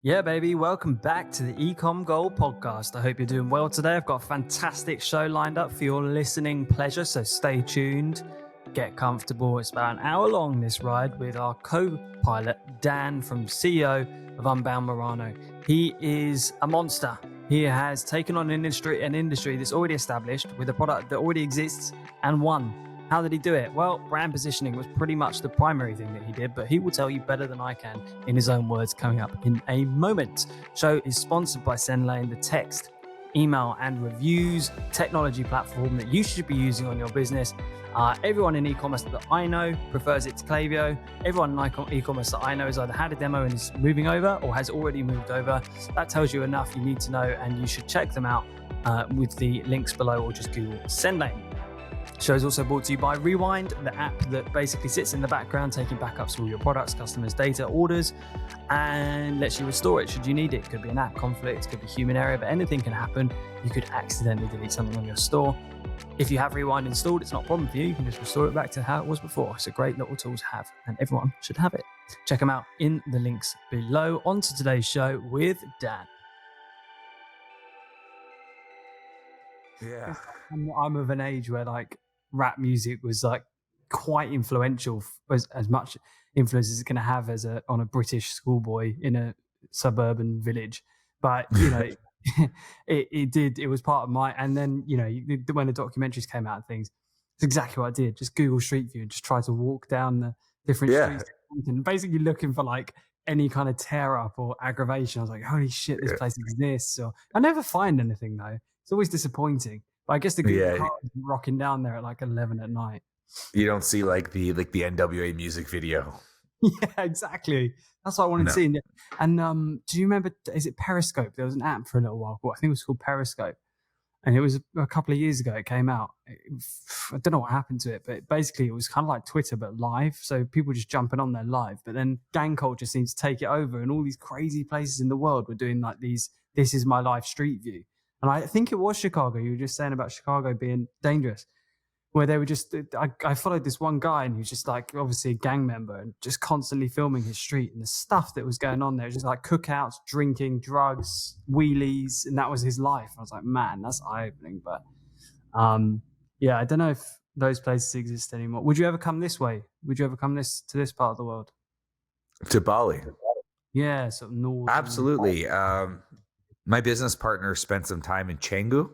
Yeah, baby. Welcome back to the Ecom Gold podcast. I hope you're doing well today. I've got a fantastic show lined up for your listening pleasure, so stay tuned, get comfortable. It's about an hour long, this ride, with our co-pilot, Dan, from CEO of Unbound Murano. He is a monster. He has taken on an industry that's already established with a product that already exists and won. How did he do it? Well, brand positioning was pretty much the primary thing that he did, but he will tell you better than I can in his own words coming up in a moment. Show is sponsored by SendLane, the text, email, and reviews technology platform that you should be using on your business. Everyone in e-commerce that I know prefers it to Klaviyo. Everyone in e-commerce that I know has either had a demo and is moving over or has already moved over. That tells you enough you need to know, and you should check them out with the links below, or just Google SendLane. The show is also brought to you by Rewind, the app that basically sits in the background taking backups of all your products, customers' data, orders, and lets you restore it should you need it. It could be an app conflict, it could be human error, but anything can happen. You could accidentally delete something on your store. If you have Rewind installed, it's not a problem for you. You can just restore it back to how it was before. It's a great little tool to have, and everyone should have it. Check them out in the links below. On to today's show with Dan. Yeah. I'm of an age where like rap music was like quite influential, as much influence as it can have as on a British schoolboy in a suburban village. But you know, it was part of my. And then when the documentaries came out and things, it's exactly what I did. Just Google Street View and just try to walk down the different streets, and basically looking for like any kind of tear up or aggravation. I was like, holy shit, this place exists. Or I never find anything though. It's always disappointing. But I guess the Google car is rocking down there at like 11 at night. You don't see like the NWA music video. Yeah, exactly. That's what I wanted to see. And do you remember, is it Periscope? There was an app for a little while. I think it was called Periscope. And it was a couple of years ago it came out. I don't know what happened to it, but basically it was kind of like Twitter, but live. So people just jumping on there live. But then gang culture seems to take it over, and all these crazy places in the world were doing like these, this is my life street view. And I think it was Chicago. You were just saying about Chicago being dangerous, where they were just, I followed this one guy, and he was just like obviously a gang member and just constantly filming his street, and the stuff that was going on there, just like cookouts, drinking, drugs, wheelies, and that was his life. I was like, man, that's eye-opening. But yeah, I don't know if those places exist anymore. Would you ever come this way? Would you ever come to this part of the world? To Bali? Yeah, sort of north. Absolutely. My business partner spent some time in Canggu.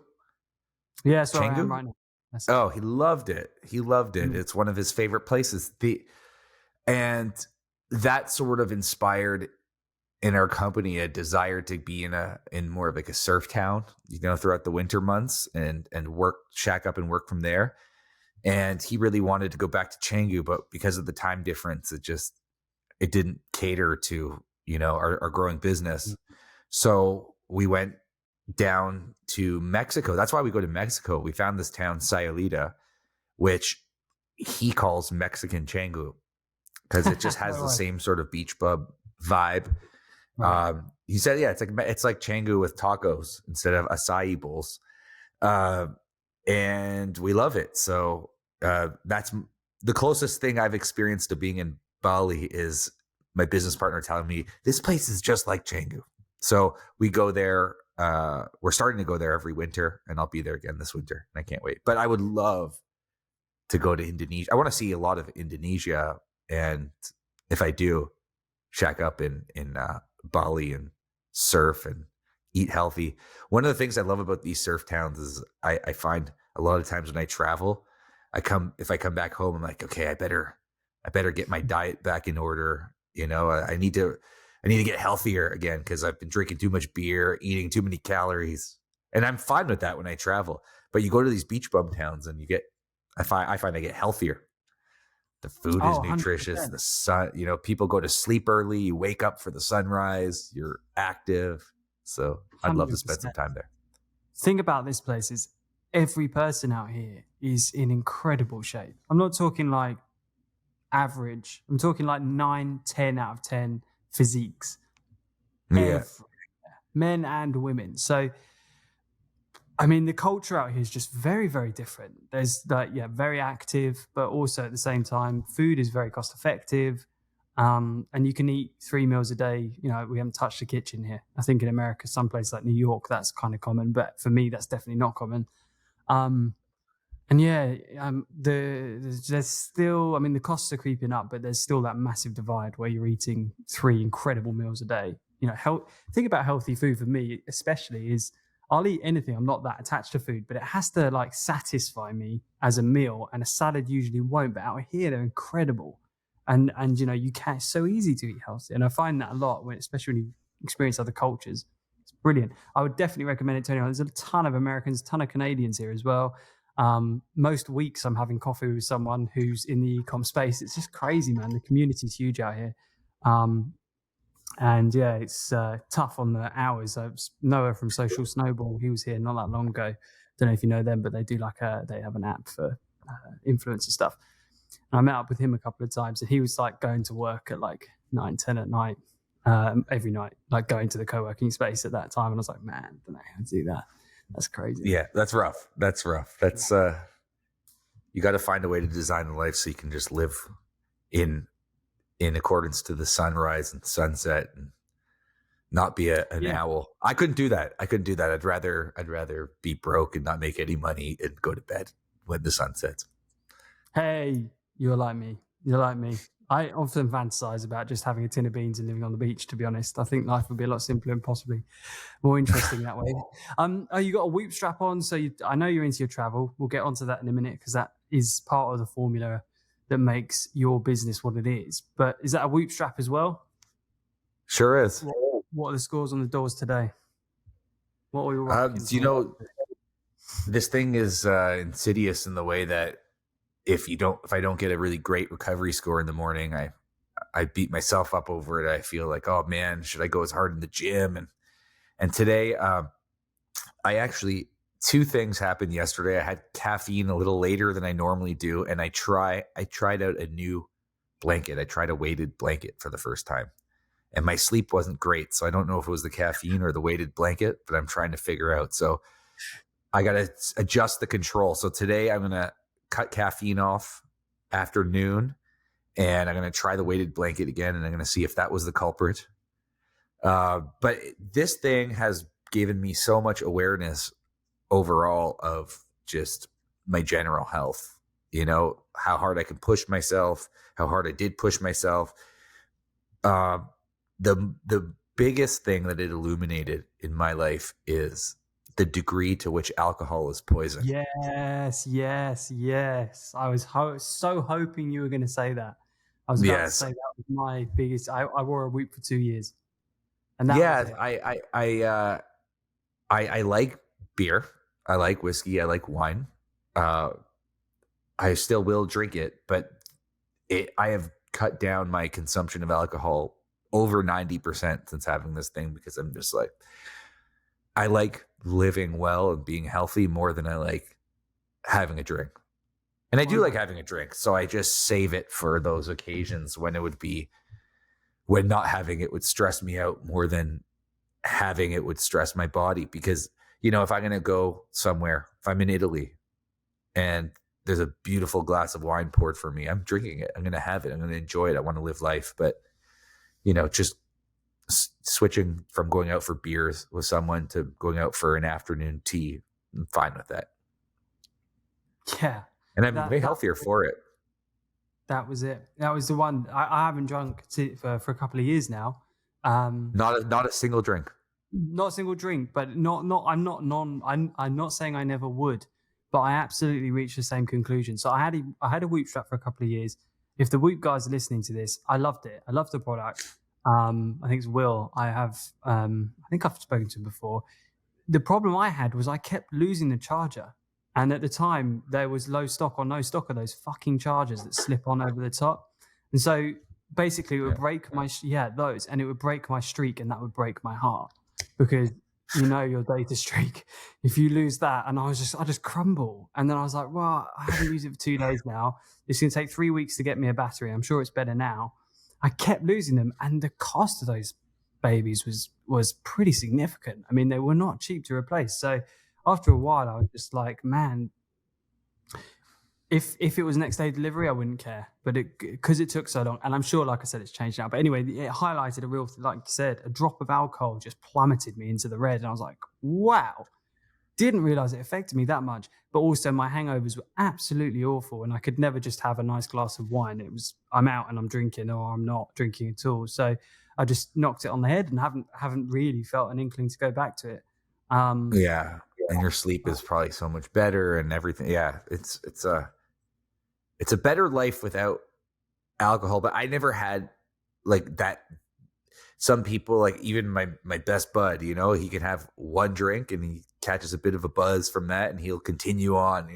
Yeah, so I am right now. Oh, he loved it. He loved it. It's one of his favorite places. And that sort of inspired in our company a desire to be in more of like a surf town, throughout the winter months and shack up and work from there. And he really wanted to go back to Canggu, but because of the time difference, it didn't cater to, our growing business. So we went down to Mexico. That's why we go to Mexico. We found this town, Sayulita, which he calls Mexican Canggu because it just has the same sort of beach pub vibe. Right. He said, yeah, it's like Canggu with tacos instead of acai bowls. And we love it. So that's the closest thing I've experienced to being in Bali is my business partner telling me this place is just like Canggu. So we go there. We're starting to go there every winter, and I'll be there again this winter, and I can't wait. But I would love to go to Indonesia. I want to see a lot of Indonesia, and if I do, shack up in Bali and surf and eat healthy. One of the things I love about these surf towns is I find a lot of times when I travel, if I come back home, I'm like, okay, I better get my diet back in order. I need to get healthier again because I've been drinking too much beer, eating too many calories, and I'm fine with that when I travel. But you go to these beach bum towns and I find I get healthier. The food is nutritious. 100%. The sun, people go to sleep early. You wake up for the sunrise. You're active. So I'd love to spend some time there. Thing about this place is every person out here is in incredible shape. I'm not talking like average. I'm talking like 9, 10 out of 10 physiques. Yeah. Men and women. So, I mean, the culture out here is just very, very different. There's very active, but also at the same time, food is very cost effective. And you can eat 3 meals a day. You know, we haven't touched the kitchen here. I think in America, some place like New York, that's kind of common, but for me, that's definitely not common. And yeah, there's still, I mean, the costs are creeping up, but there's still that massive divide where you're eating 3 incredible meals a day. You know, think about healthy food for me, especially is I'll eat anything. I'm not that attached to food, but it has to like satisfy me as a meal, and a salad usually won't. But out here, they're incredible, and you know, it's so easy to eat healthy, and I find that a lot when, especially when you experience other cultures. It's brilliant. I would definitely recommend it to anyone. There's a ton of Americans, a ton of Canadians here as well. Most weeks I'm having coffee with someone who's in the e-com space. It's just crazy, man. The community's huge out here. And yeah, it's tough on the hours. Noah from Social Snowball, he was here not that long ago. Don't know if you know them, but they do they have an app for influencer stuff. And I met up with him a couple of times, and he was like going to work at like 9, 10 at night, every night, like going to the co-working space at that time. And I was like, man, I don't know how to do that. That's crazy. Yeah, that's rough. That's you got to find a way to design a life so you can just live in accordance to the sunrise and sunset, and not be an owl. I couldn't do that. I'd rather be broke and not make any money and go to bed when the sun sets. Hey, you're like me. I often fantasize about just having a tin of beans and living on the beach, to be honest. I think life would be a lot simpler and possibly more interesting that way. You got a Whoop strap on, so I know you're into your travel. We'll get onto that in a minute, because that is part of the formula that makes your business what it is. But is that a Whoop strap as well? Sure is. What are the scores on the doors today? What are we rocking? You know, this thing is insidious in the way that if I don't get a really great recovery score in the morning, I beat myself up over it. I feel like, oh man, should I go as hard in the gym? And today, I actually, 2 things happened yesterday. I had caffeine a little later than I normally do, and I tried out a new blanket. I tried a weighted blanket for the first time, and my sleep wasn't great. So I don't know if it was the caffeine or the weighted blanket, but I'm trying to figure out. So I got to adjust the control. So today I'm going to cut caffeine off after noon, and I'm going to try the weighted blanket again, and I'm going to see if that was the culprit. But this thing has given me so much awareness overall of just my general health, you know, how hard I can push myself, how hard I did push myself. The biggest thing that it illuminated in my life is the degree to which alcohol is poison. Yes. I was so hoping you were going to say that. I was about to say that was my biggest. I wore a Whoop for 2 years, and that I like beer. I like whiskey. I like wine. I still will drink it, but I have cut down my consumption of alcohol over 90% since having this thing, because I'm just like, I like living well and being healthy more than I like having a drink. And I do like having a drink, so I just save it for those occasions when not having it would stress me out more than having it would stress my body. Because, you know, if I'm going to go somewhere, if I'm in Italy and there's a beautiful glass of wine poured for me, I'm drinking it. I'm going to have it. I'm going to enjoy it. I want to live life. But, you know, just switching from going out for beers with someone to going out for an afternoon tea, I'm fine with that. Yeah. And I'm way healthier for it. That was it. That was the one. I haven't drunk for a couple of years now. Not a single drink. Not a single drink, but I'm not saying I never would, but I absolutely reached the same conclusion. So I had a Whoop strap for a couple of years. If the Whoop guys are listening to this, I loved it. I loved the product. I think it's Will. I think I've spoken to him before. The problem I had was I kept losing the charger. And at the time, there was low stock or no stock of those fucking chargers that slip on over the top. And so basically it would break those, and it would break my streak, and that would break my heart, because you know your data streak. If you lose that, and I just crumble. And then I was like, well, I haven't used it for 2 days now. It's going to take 3 weeks to get me a battery. I'm sure it's better now. I kept losing them, and the cost of those babies was pretty significant. I mean, they were not cheap to replace. So after a while, I was just like, man, If it was next day delivery, I wouldn't care, but because it took so long, and I'm sure, like I said, it's changed now. But anyway, it highlighted a real, like you said, a drop of alcohol just plummeted me into the red, and I was like, wow. Didn't realize it affected me that much, but also my hangovers were absolutely awful, and I could never just have a nice glass of wine. It was I'm out and I'm drinking, or I'm not drinking at all. So I just knocked it on the head and haven't really felt an inkling to go back to it. Um, Yeah. And your sleep is probably so much better and everything. Yeah. It's a better life without alcohol, but I never had like that. Some people, like even my best bud, he can have one drink and he catches a bit of a buzz from that and he'll continue on,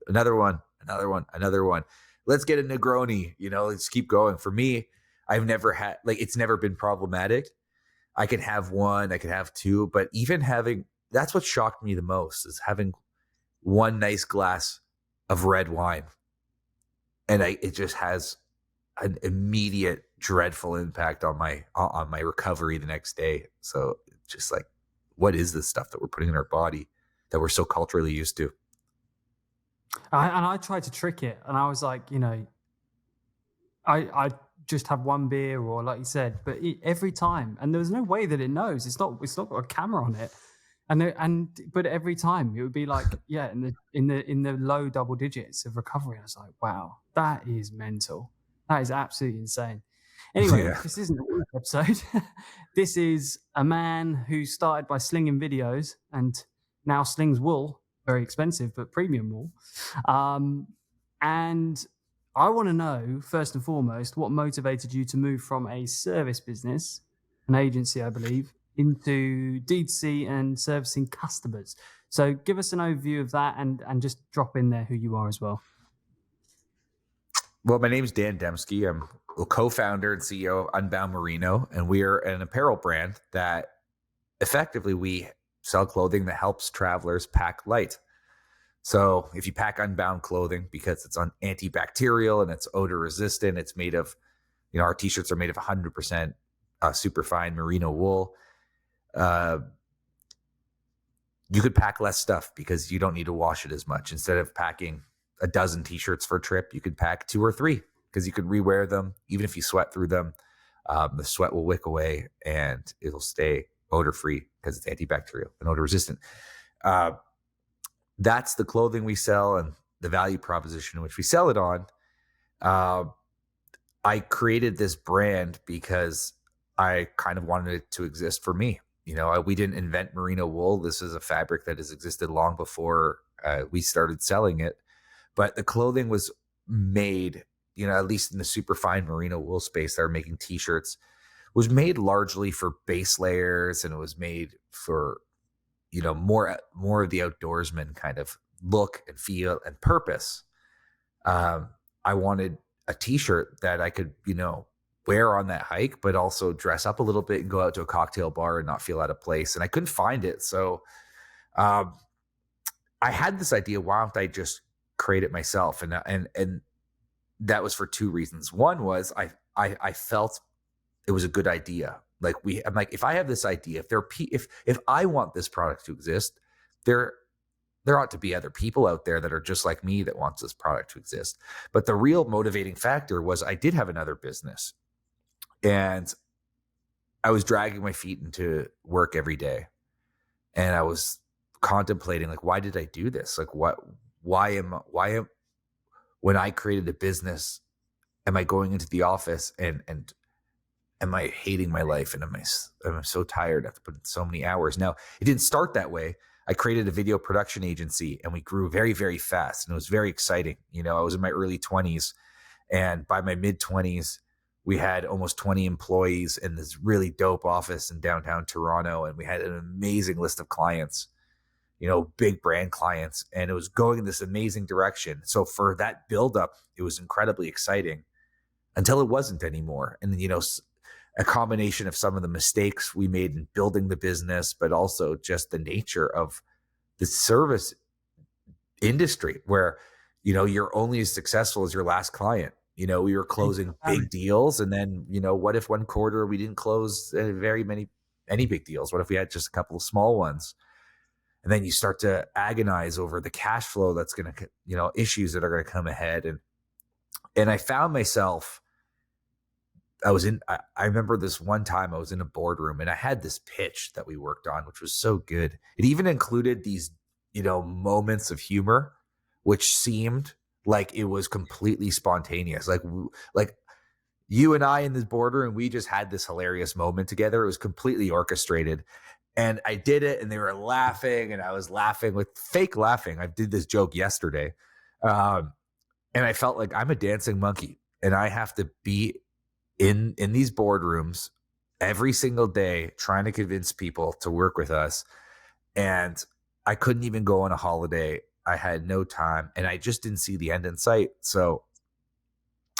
another one, another one, another one. Let's get a Negroni, let's keep going. For me, I've never had, like, it's never been problematic. I can have one, I can have two, but even having, that's what shocked me the most, is having one nice glass of red wine. And it just has an immediate dreadful impact on my recovery the next day. So just like, what is this stuff that we're putting in our body that we're so culturally used to? and I tried to trick it, and I was like, I just have one beer, or like you said, but every time, and there was no way that it knows. It's not got a camera on it, but every time it would be like, yeah, in the low double digits of recovery. I was like, wow, that is mental. That is absolutely insane. Anyway, Yeah. this isn't a work episode. This is a man who started by slinging videos and now slings wool, very expensive but premium wool. And I want to know, first and foremost, what motivated you to move from a service business, an agency, I believe, into D2C and servicing customers. So give us an overview of that, and just drop in there who you are as well. Well, my name's Dan Dembski. I'm a co-founder and CEO of Unbound Merino, and we are an apparel brand that effectively we sell clothing that helps travelers pack light. So if you pack Unbound clothing, because it's antibacterial and it's odor resistant, it's made of, our t-shirts are made of 100% superfine merino wool. You could pack less stuff because you don't need to wash it as much. Instead of packing a dozen t-shirts for a trip, you could pack 2 or 3 because you could rewear them. Even if you sweat through them, the sweat will wick away and it'll stay odor free because it's antibacterial and odor resistant. That's the clothing we sell and the value proposition in which we sell it on. I created this brand because I kind of wanted it to exist for me. We didn't invent merino wool. This is a fabric that has existed long before we started selling it. But the clothing was made, at least in the super fine merino wool space that are making t-shirts, was made largely for base layers, and it was made for, more of the outdoorsman kind of look and feel and purpose. I wanted a t-shirt that I could, wear on that hike, but also dress up a little bit and go out to a cocktail bar and not feel out of place. And I couldn't find it. So I had this idea, why don't I just create it myself? And that was for 2 reasons. One was I felt it was a good idea. I'm like, if I have this idea, if I want this product to exist, there ought to be other people out there that are just like me that wants this product to exist. But the real motivating factor was I did have another business, and I was dragging my feet into work every day, and I was contemplating, like, why did I do this? Like, when I created a business, am I going into the office and am I hating my life? And I'm so tired. I have to put in so many hours. Now, it didn't start that way. I created a video production agency, and we grew very, very fast, and it was very exciting. I was in my early 20s, and by my mid 20s, we had almost 20 employees in this really dope office in downtown Toronto, and we had an amazing list of clients, big brand clients, and it was going in this amazing direction. So for that buildup, it was incredibly exciting until it wasn't anymore. And then, a combination of some of the mistakes we made in building the business, but also just the nature of the service industry where, you're only as successful as your last client. We were closing big deals, and then, what if one quarter we didn't close any big deals? What if we had just a couple of small ones? And then you start to agonize over the cash flow that's going to, issues that are going to come ahead. And I found myself, I remember this one time I was in a boardroom and I had this pitch that we worked on, which was so good. It even included these, moments of humor, which seemed like it was completely spontaneous. Like you and I in this boardroom, we just had this hilarious moment together. It was completely orchestrated. And I did it and they were laughing and I was laughing with fake laughing. I did this joke yesterday. And I felt like I'm a dancing monkey and I have to be in these boardrooms every single day trying to convince people to work with us. And I couldn't even go on a holiday. I had no time and I just didn't see the end in sight. So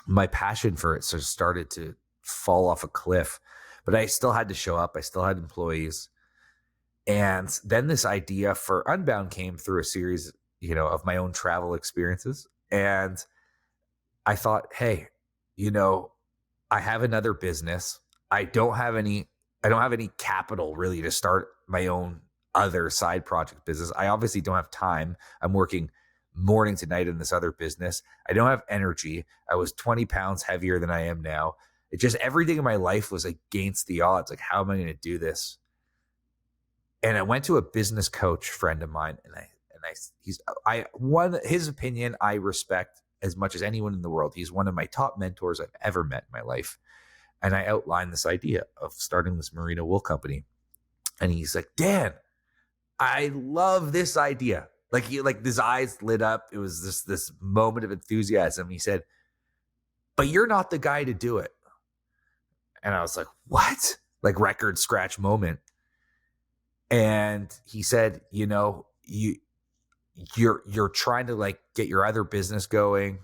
my passion for it sort of started to fall off a cliff, but I still had to show up. I still had employees. And then this idea for Unbound came through a series, of my own travel experiences. And I thought, hey, I have another business. I don't have any capital really to start my own other side project business. I obviously don't have time. I'm working morning to night in this other business. I don't have energy. I was 20 pounds heavier than I am now. It just, everything in my life was against the odds. Like, how am I going to do this? And I went to a business coach friend of mine, and his opinion I respect as much as anyone in the world. He's one of my top mentors I've ever met in my life. And I outlined this idea of starting this merino wool company. And he's like, Dan, I love this idea. Like his eyes lit up. It was this moment of enthusiasm. He said, but you're not the guy to do it. And I was like, what? Like, record scratch moment. And he said, you're trying to like get your other business going.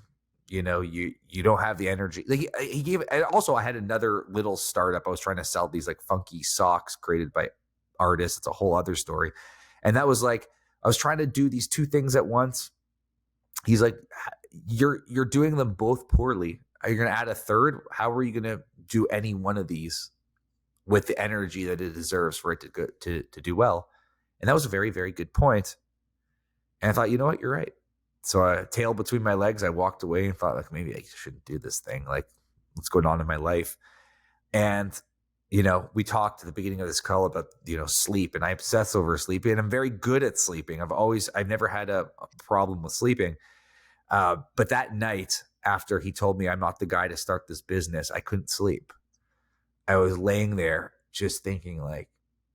You don't have the energy. Like he gave it. And also I had another little startup. I was trying to sell these like funky socks created by artists. It's a whole other story. And that was like, I was trying to do these two things at once. He's like, you're doing them both poorly. Are you going to add a third? How are you going to do any one of these with the energy that it deserves for it to do well? And that was a very, very good point. And I thought, you know what? You're right. So I tail between my legs, I walked away and thought, like, maybe I shouldn't do this thing. Like, what's going on in my life? And, we talked at the beginning of this call about, sleep, and I obsess over sleeping, and I'm very good at sleeping. I've never had a problem with sleeping. But that night after he told me I'm not the guy to start this business, I couldn't sleep. I was laying there just thinking like,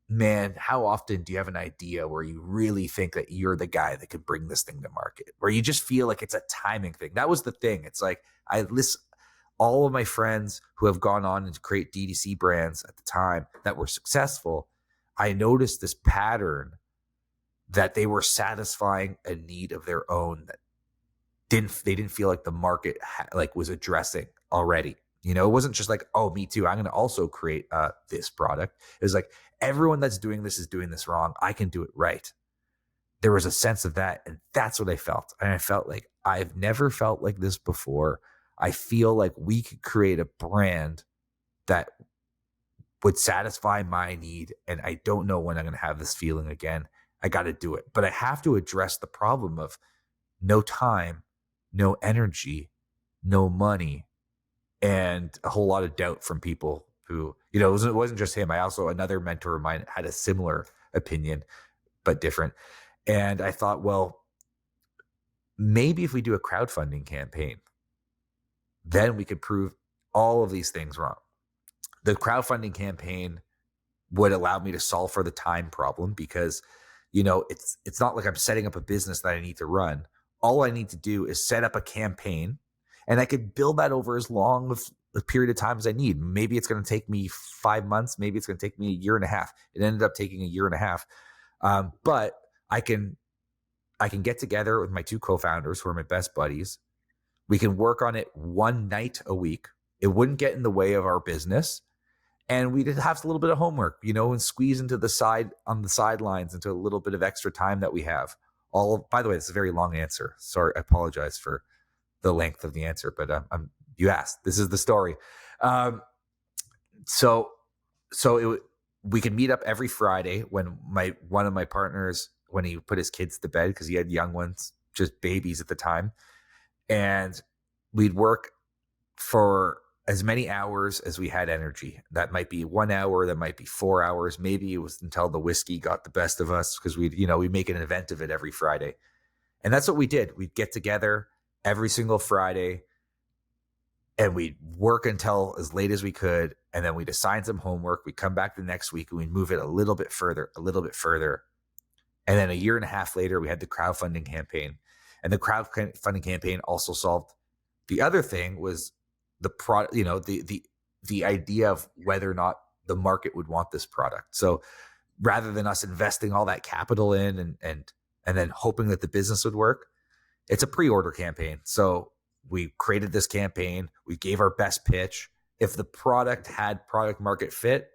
man, how often do you have an idea where you really think that you're the guy that can bring this thing to market, where you just feel like it's a timing thing? That was the thing. It's like, I listen, all of my friends who have gone on and create DTC brands at the time that were successful, I noticed this pattern that they were satisfying a need of their own that they didn't feel like the market was addressing already. It wasn't just like, oh, me too, I'm going to also create this product. It was like, everyone that's doing this is doing this wrong. I can do it right. There was a sense of that. And that's what I felt. And I felt like I've never felt like this before. I feel like we could create a brand that would satisfy my need. And I don't know when I'm going to have this feeling again. I got to do it. But I have to address the problem of no time, no energy, no money, and a whole lot of doubt from people who, it wasn't just him. Another mentor of mine had a similar opinion, but different. And I thought, well, maybe if we do a crowdfunding campaign, then we could prove all of these things wrong. The crowdfunding campaign would allow me to solve for the time problem because, it's not like I'm setting up a business that I need to run. All I need to do is set up a campaign, and I could build that over as long of a period of time as I need. Maybe it's going to take me 5 months. Maybe it's going to take me a year and a half. It ended up taking a year and a half. But I can get together with my two co-founders who are my best buddies. We can work on it one night a week. It wouldn't get in the way of our business. And we did have a little bit of homework, and squeeze into the sidelines into a little bit of extra time that we have. By the way, it's a very long answer. Sorry, I apologize for the length of the answer, but you asked. This is the story. We can meet up every Friday when one of my partners when he put his kids to bed, because he had young ones, just babies at the time. And we'd work for as many hours as we had energy. That might be 1 hour, that might be 4 hours. Maybe it was until the whiskey got the best of us, because we make an event of it every Friday. And that's what we did. We'd get together every single Friday and we'd work until as late as we could. And then we'd assign some homework. We'd come back the next week and we'd move it a little bit further. And then a year and a half later, we had the crowdfunding campaign. And the crowdfunding campaign also solved the other thing, was the product, the idea of whether or not the market would want this product. So rather than us investing all that capital in and then hoping that the business would work, it's a pre-order campaign. So we created this campaign. We gave our best pitch. If the product had product market fit,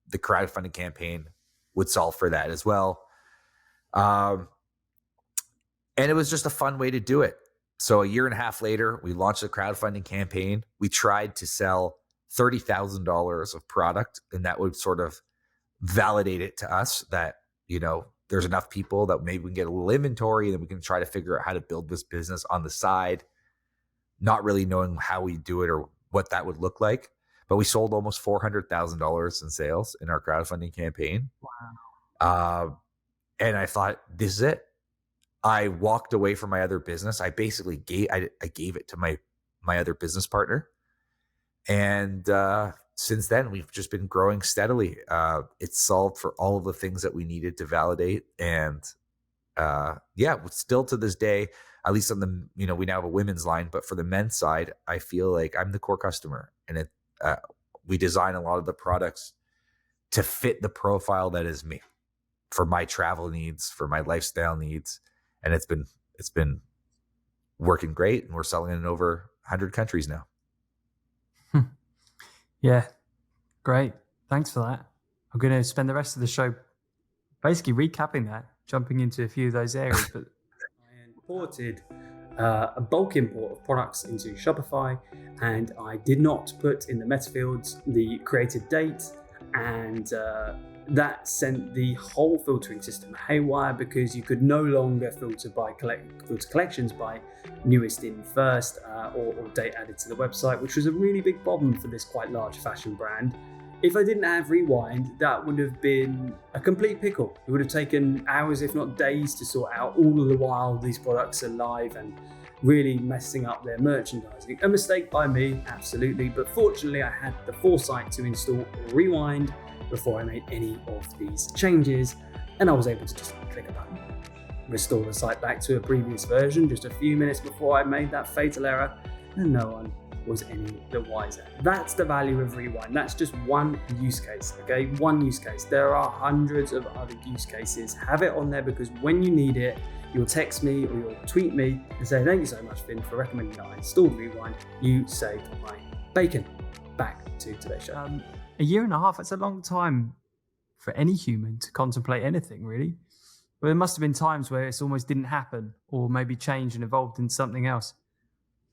the crowdfunding campaign would solve for that as well. And it was just a fun way to do it. So a year and a half later, we launched the crowdfunding campaign. We tried to sell $30,000 of product, and that would sort of validate it to us that, there's enough people that maybe we can get a little inventory and then we can try to figure out how to build this business on the side, not really knowing how we do it or what that would look like. But we sold almost $400,000 in sales in our crowdfunding campaign. Wow. And I thought, this is it. I walked away from my other business. I basically gave it to my other business partner. And since then, we've just been growing steadily. It's solved for all of the things that we needed to validate. And still to this day, at least on the, we now have a women's line, but for the men's side, I feel like I'm the core customer. And we design a lot of the products to fit the profile that is me, for my travel needs, for my lifestyle needs. And it's been working great. And we're selling in over 100 countries now. Yeah, great. Thanks for that. I'm going to spend the rest of the show basically recapping that, jumping into a few of those areas. But I imported a bulk import of products into Shopify, and I did not put in the meta fields the created date, and that sent the whole filtering system haywire, because you could no longer filter collections by newest in first or date added to the website, which was a really big problem for this quite large fashion brand. If I didn't have Rewind, that would have been a complete pickle. It would have taken hours, if not days, to sort out. All of the while these products are live and really messing up their merchandising. A mistake by me, absolutely, but fortunately I had the foresight to install Rewind before I made any of these changes, and I was able to just click a button, restore the site back to a previous version just a few minutes before I made that fatal error, and no one was any the wiser. That's the value of Rewind. That's just one use case, okay? One use case. There are hundreds of other use cases. Have it on there, because when you need it, you'll text me or you'll tweet me and say, thank you so much, Finn, for recommending that I installed Rewind. You saved my bacon. Back to today's show. A year and a half, that's a long time for any human to contemplate anything, really. But there must have been times where it almost didn't happen, or maybe changed and evolved into something else.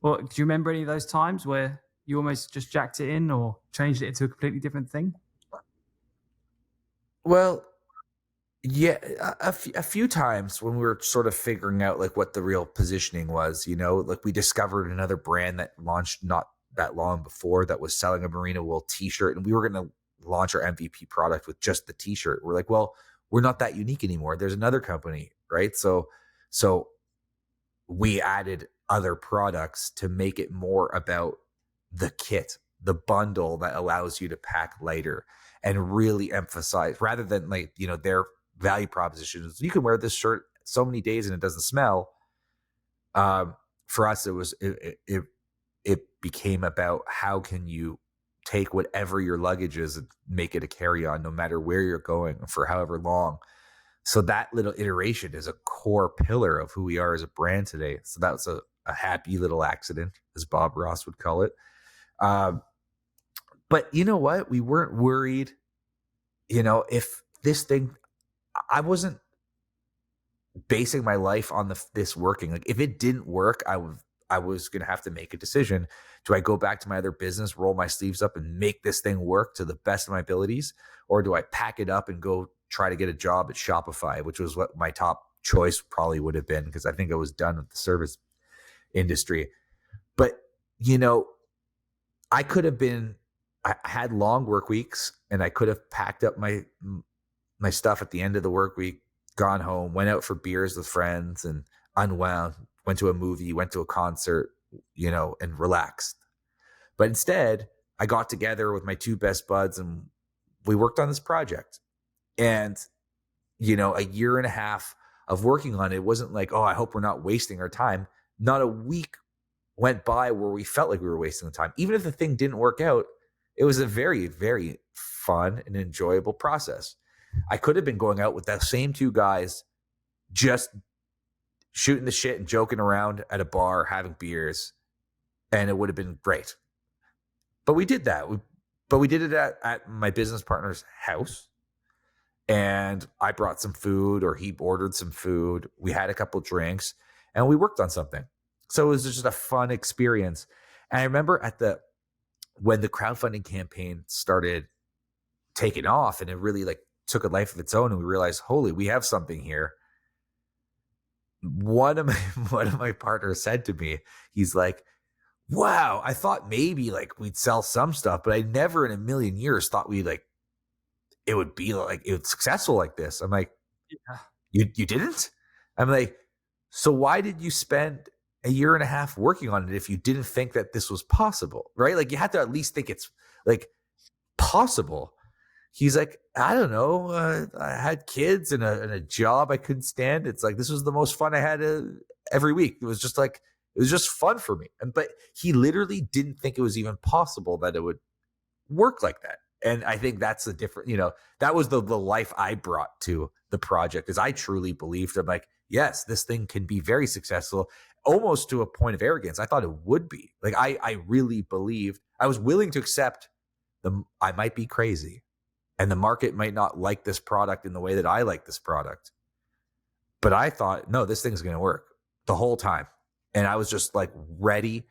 Well, do you remember any of those times where you almost just jacked it in or changed it into a completely different thing? Well, yeah, a few times when we were sort of figuring out like what the real positioning was, like we discovered another brand that launched not that long before that was selling a merino wool t-shirt, and we were going to launch our MVP product with just the t-shirt. We're like, well, we're not that unique anymore. There's another company, right? So we added other products to make it more about the kit, the bundle that allows you to pack lighter, and really emphasize, rather than their value proposition is you can wear this shirt so many days and it doesn't smell. For us, it became about how can you take whatever your luggage is and make it a carry-on no matter where you're going for however long. So that little iteration is a core pillar of who we are as a brand today. So that was a happy little accident, as Bob Ross would call it. But you know what? We weren't worried, if this thing, I wasn't basing my life on this working. Like if it didn't work, I was going to have to make a decision. Do I go back to my other business, roll my sleeves up and make this thing work to the best of my abilities? Or do I pack it up and go try to get a job at Shopify, which was what my top choice probably would have been, because I think I was done with the service industry. But, you know, I could have been, I had long work weeks, and I could have packed up my stuff at the end of the work week, gone home, went out for beers with friends and unwound, went to a movie, went to a concert, you know, and relaxed. But instead, I got together with my two best buds and we worked on this project. And, you know, a year and a half of working on it wasn't like, oh, I hope we're not wasting our time. Not a week went by where we felt like we were wasting the time. Even if the thing didn't work out, it was a very, very fun and enjoyable process. I could have been going out with that same two guys, just shooting the shit and joking around at a bar, having beers, and it would have been great. But we did that. But we did it at my business partner's house. And I brought some food, or he ordered some food. We had a couple drinks and we worked on something. So it was just a fun experience. And I remember when the crowdfunding campaign started taking off and it really like took a life of its own, and we realized, holy, we have something here. One of my partners said to me, he's like, wow, I thought maybe like we'd sell some stuff, but I never in a million years thought it would be like it was successful like this. I'm like, Yeah. you didn't? I'm like, so why did you spend a year and a half working on it if you didn't think that this was possible? Right? Like, you had to at least think it's like possible. He's like, I don't know. I had kids and a job I couldn't stand. It's like, this was the most fun I had every week. It was just fun for me. But he literally didn't think it was even possible that it would work like that. And I think that's the different, you know, that was the life I brought to the project, is I truly believed, I'm like, yes, this thing can be very successful, almost to a point of arrogance. I thought it would be. Like, I really believed, I was willing to accept I might be crazy and the market might not like this product in the way that I like this product. But I thought, no, this thing's going to work the whole time. And I was just like ready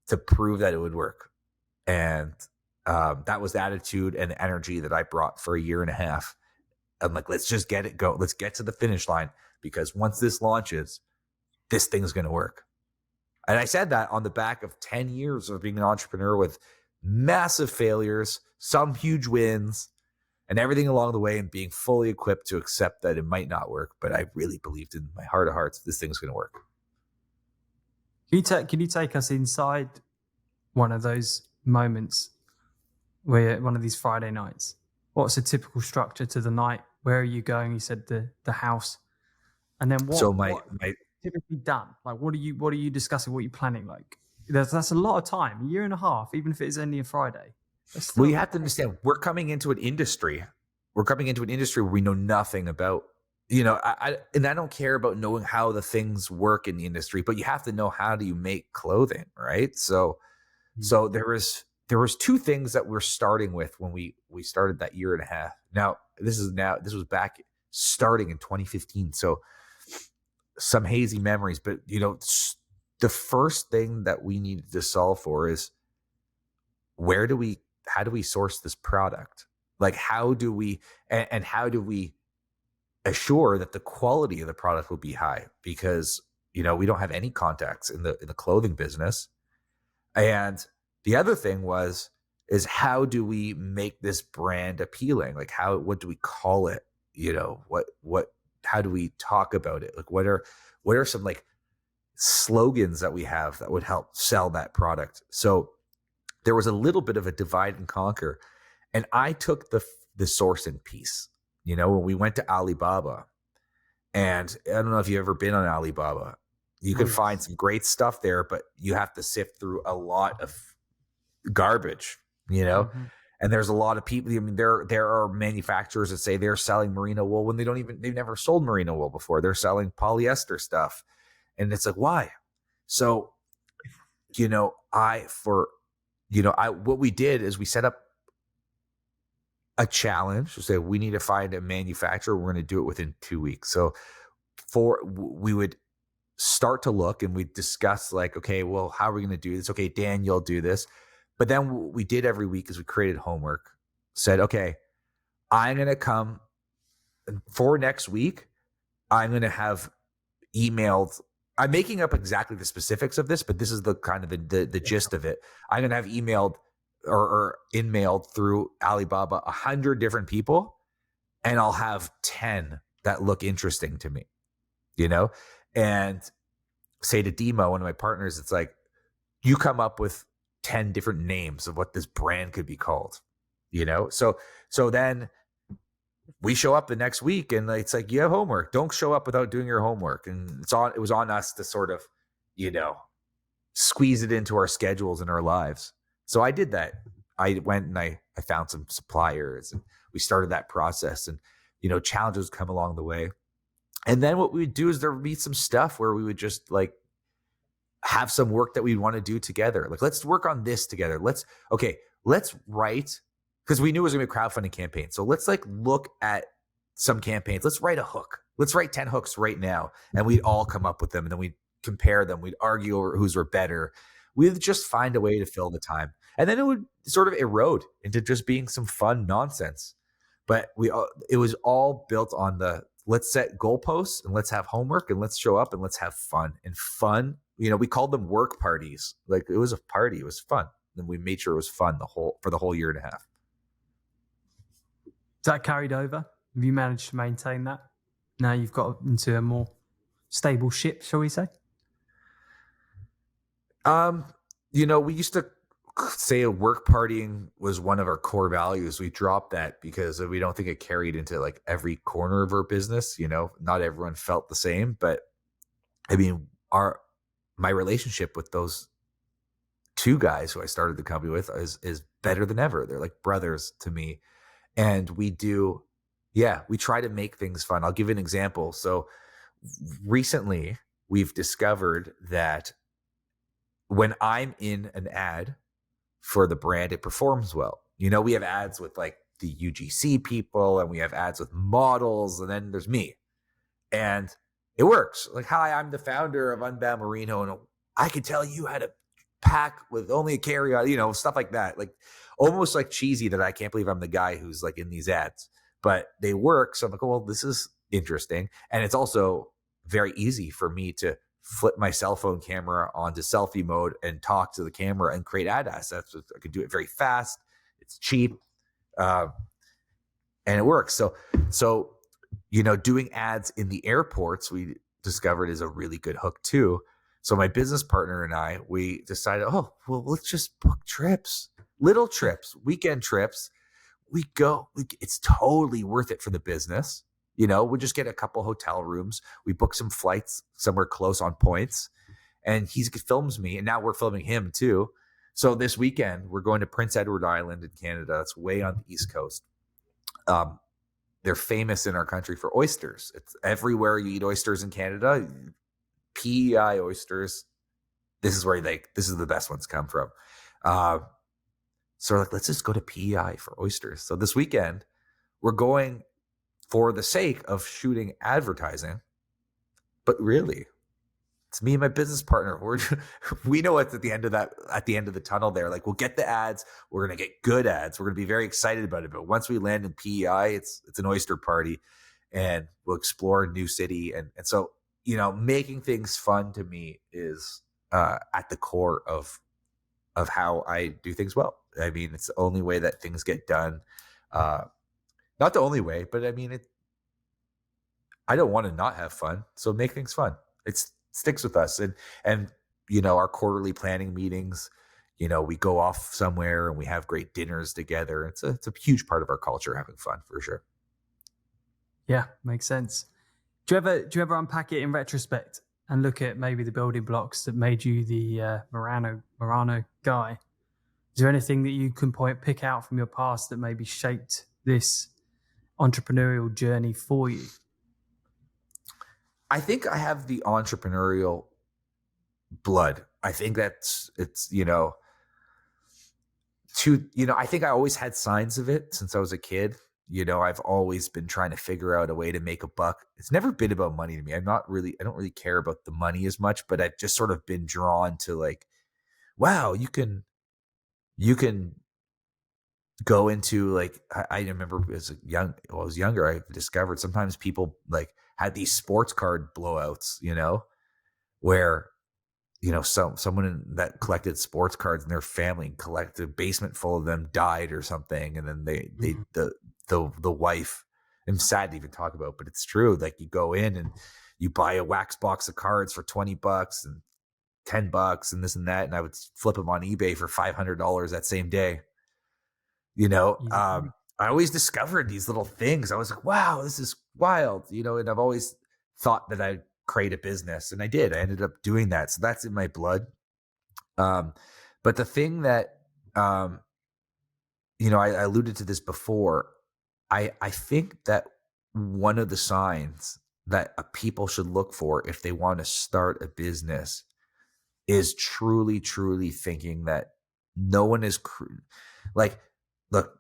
to prove that it would work. And that was the attitude and the energy that I brought for a year and a half. I'm like, let's just get it go. Let's get to the finish line, because once this launches, this thing's going to work. And I said that on the back of 10 years of being an entrepreneur with massive failures, some huge wins, and everything along the way, and being fully equipped to accept that it might not work. But I really believed in my heart of hearts, this thing's going to work. Can you take us inside one of those moments, where one of these Friday nights? What's a typical structure to the night? Where are you going? You said the house, and then what? So what typically done? Like, what are you discussing? What are you planning? Like, that's a lot of time, a year and a half, even if it is only a Friday. Well, you have to understand, we're coming into an industry where we know nothing about. You know, I don't care about knowing how the things work in the industry, but you have to know, how do you make clothing, right? So there was two things that we're starting with when we started that year and a half. Now this was back starting in 2015. So some hazy memories, but you know, the first thing that we needed to solve for is, how do we source this product? Like, how do we assure that the quality of the product will be high? Because, you know, we don't have any contacts in the clothing business. And the other thing is how do we make this brand appealing? Like, what do we call it? You know, how do we talk about it? Like, what are some like slogans that we have that would help sell that product? So there was a little bit of a divide and conquer, and I took the sourcing piece. You know, when we went to Alibaba, and I don't know if you've ever been on Alibaba, you can find some great stuff there, but you have to sift through a lot of garbage, you know. Mm-hmm. And there's a lot of people. I mean, there are manufacturers that say they're selling merino wool when they've never sold merino wool before. They're selling polyester stuff, and it's like, why? So, you know, what we did is we set up a challenge to say, we need to find a manufacturer. We're going to do it within 2 weeks. So we would start to look, and we discuss like, okay, well, how are we going to do this? Okay, Dan, you'll do this. But then what we did every week is we created homework, said, okay, I'm going to come for next week. I'm going to have emailed. I'm making up exactly the specifics of this, but this is the kind of the gist of it. I'm gonna have emailed or in-mailed through Alibaba 100 different people, and I'll have 10 that look interesting to me, and say to Demo, one of my partners, it's like, you come up with 10 different names of what this brand could be called, so then we show up the next week and it's like, you have homework. Don't show up without doing your homework. And it was on us to sort of, squeeze it into our schedules and our lives. So I did that. I went and I found some suppliers and we started that process, and, challenges come along the way. And then what we would do is there would be some stuff where we would just like have some work that we want to do together. Like, let's work on this together. Let's write, because we knew it was going to be a crowdfunding campaign. So let's like look at some campaigns. Let's write a hook. Let's write 10 hooks right now. And we'd all come up with them, and then we'd compare them. We'd argue over whose were better. We'd just find a way to fill the time. And then it would sort of erode into just being some fun nonsense. But it was all built on the, let's set goalposts and let's have homework and let's show up and let's have fun. And fun, we called them work parties. Like, it was a party. It was fun. And we made sure it was fun for the whole year and a half. Is that carried over? Have you managed to maintain that? Now you've got into a more stable ship, shall we say? We used to say work partying was one of our core values. We dropped that because we don't think it carried into like every corner of our business. Not everyone felt the same, but I mean, my relationship with those two guys who I started the company with is better than ever. They're like brothers to me. And we try to make things fun. I'll give you an example. So recently we've discovered that when I'm in an ad for the brand, it performs well. We have ads with like the UGC people, and we have ads with models, and then there's me. And it works. Like, hi, I'm the founder of Unbound Merino, and I can tell you how to pack with only a carry-on, stuff like that. Like, almost like cheesy that I can't believe I'm the guy who's like in these ads, but they work. So I'm like, oh, well, this is interesting. And it's also very easy for me to flip my cell phone camera onto selfie mode and talk to the camera and create ad assets. I can do it very fast. It's cheap. And it works. So, doing ads in the airports, we discovered, is a really good hook too. So my business partner and I, we decided, let's just book trips. Little trips, weekend trips. We go. It's totally worth it for the business. We just get a couple hotel rooms. We book some flights somewhere close on points, and he films me. And now we're filming him too. So this weekend we're going to Prince Edward Island in Canada. That's way on the East Coast. They're famous in our country for oysters. It's everywhere you eat oysters in Canada. PEI oysters. This is the best ones come from. So we're like, let's just go to PEI for oysters. So this weekend, we're going for the sake of shooting advertising. But really, it's me and my business partner. We know what's at the end of the tunnel there. Like, we'll get the ads. We're going to get good ads. We're going to be very excited about it. But once we land in PEI, it's an oyster party, and we'll explore a new city. And so, making things fun to me is at the core of how I do things well. I mean, it's the only way that things get done. Not the only way, but I mean, I don't want to not have fun. So make things fun. It sticks with us. And our quarterly planning meetings, we go off somewhere and we have great dinners together. It's a huge part of our culture, having fun, for sure. Yeah, makes sense. Do you ever unpack it in retrospect and look at maybe the building blocks that made you the Murano guy? Is there anything that you can pick out from your past that maybe shaped this entrepreneurial journey for you? I think I have the entrepreneurial blood. I think I think I always had signs of it since I was a kid. I've always been trying to figure out a way to make a buck. It's never been about money to me. I don't really care about the money as much, but I've just sort of been drawn to like, wow, you can go into like, I remember I was younger, I discovered sometimes people like had these sports card blowouts, where someone that collected sports cards and their family collected a basement full of them, died or something, and then the wife. I'm sad to even talk about, but it's true. Like, you go in and you buy a wax box of cards for $20 and $10 and this and that, and I would flip them on eBay for $500 that same day. I always discovered these little things. I was like, wow, this is wild, and I've always thought that I'd create a business, and I did. I ended up doing that. So that's in my blood. But the thing that, I alluded to this before, I think that one of the signs that people should look for if they want to start a business is truly, truly thinking that no one is like, look,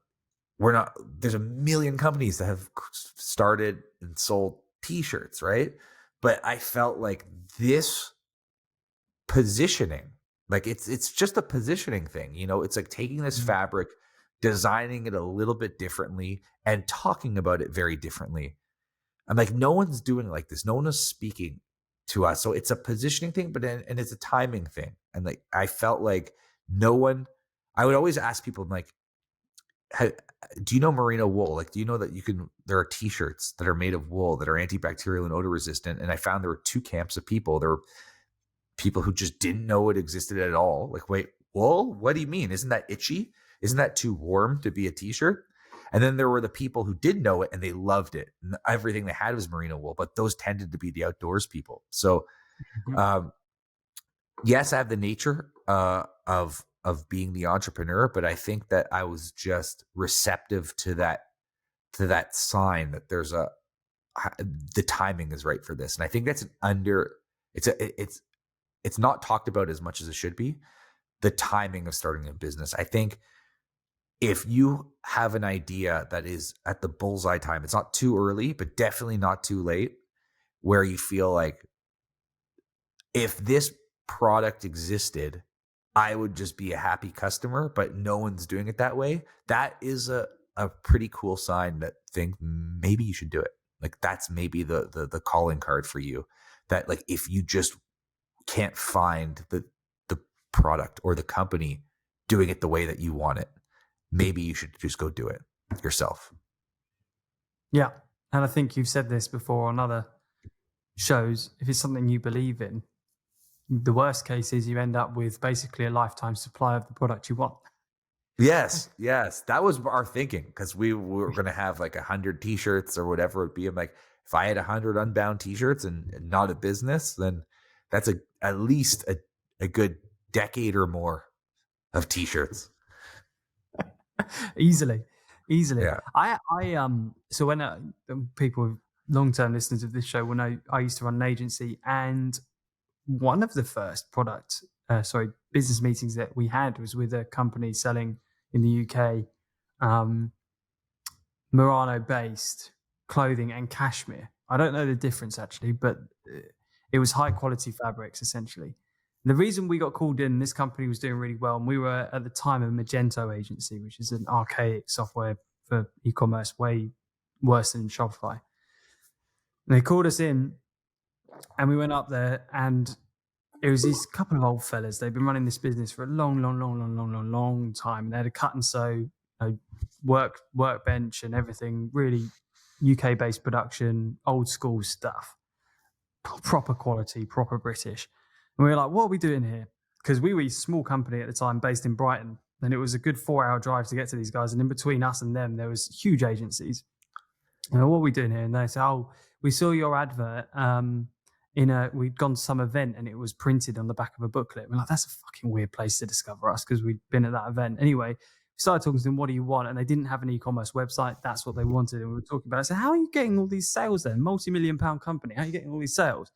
there's a million companies that have started and sold t-shirts, right? But I felt like this positioning, like it's just a positioning thing, it's like taking this fabric, designing it a little bit differently and talking about it very differently. I'm like, no one's doing it like this. No one is speaking to us. So it's a positioning thing, and it's a timing thing. And like, I felt like I would always ask people, I'm like, do you know merino wool? Like, do you know that there are t-shirts that are made of wool that are antibacterial and odor resistant? And I found there were two camps of people. There were people who just didn't know it existed at all. Like, wait, wool? What do you mean? Isn't that itchy? Isn't that too warm to be a t-shirt? And then there were the people who did know it and they loved it. And everything they had was merino wool, but those tended to be the outdoors people. So, yes, I have the nature of being the entrepreneur, but I think that I was just receptive to that sign that the timing is right for this. And I think that's it's not talked about as much as it should be. The timing of starting a business. I think if you have an idea that is at the bullseye time, it's not too early, but definitely not too late, where you feel like, if this product existed, I would just be a happy customer, but no one's doing it that way. That is a pretty cool sign that maybe you should do it. Like, that's maybe the calling card for you, that like, if you just can't find the product or the company doing it the way that you want it, maybe you should just go do it yourself. Yeah. And I think you've said this before on other shows. If it's something you believe in, the worst case is you end up with basically a lifetime supply of the product you want. Yes. That was our thinking, because we were going to have like 100 t-shirts or whatever it would be. I'm like, if I had 100 unbound t-shirts and not a business, then that's at least a good decade or more of t-shirts. Easily. Yeah. So when people, long-term listeners of this show will know, I used to run an agency, and one of the first business meetings that we had was with a company selling in the UK Murano-based clothing and cashmere. I don't know the difference actually, but it was high quality fabrics essentially. The reason we got called in, this company was doing really well, and we were at the time a Magento agency, which is an archaic software for e-commerce, way worse than Shopify. And they called us in, and we went up there, and it was these couple of old fellas. They've been running this business for a long time. And they had a cut and sew, workbench and everything, really UK-based production, old school stuff, proper quality, proper British. And we were like, what are we doing here? Because we were a small company at the time based in Brighton, and it was a good 4-hour drive to get to these guys. And in between us and them, there was huge agencies. And what are we doing here? And they said, oh, we saw your advert we'd gone to some event and it was printed on the back of a booklet. We're like, that's a fucking weird place to discover us, because we'd been at that event. Anyway, we started talking to them, what do you want? And they didn't have an e-commerce website. That's what they wanted. And we were talking about it. I said, how are you getting all these sales then? Multi-million-pound company. How are you getting all these sales?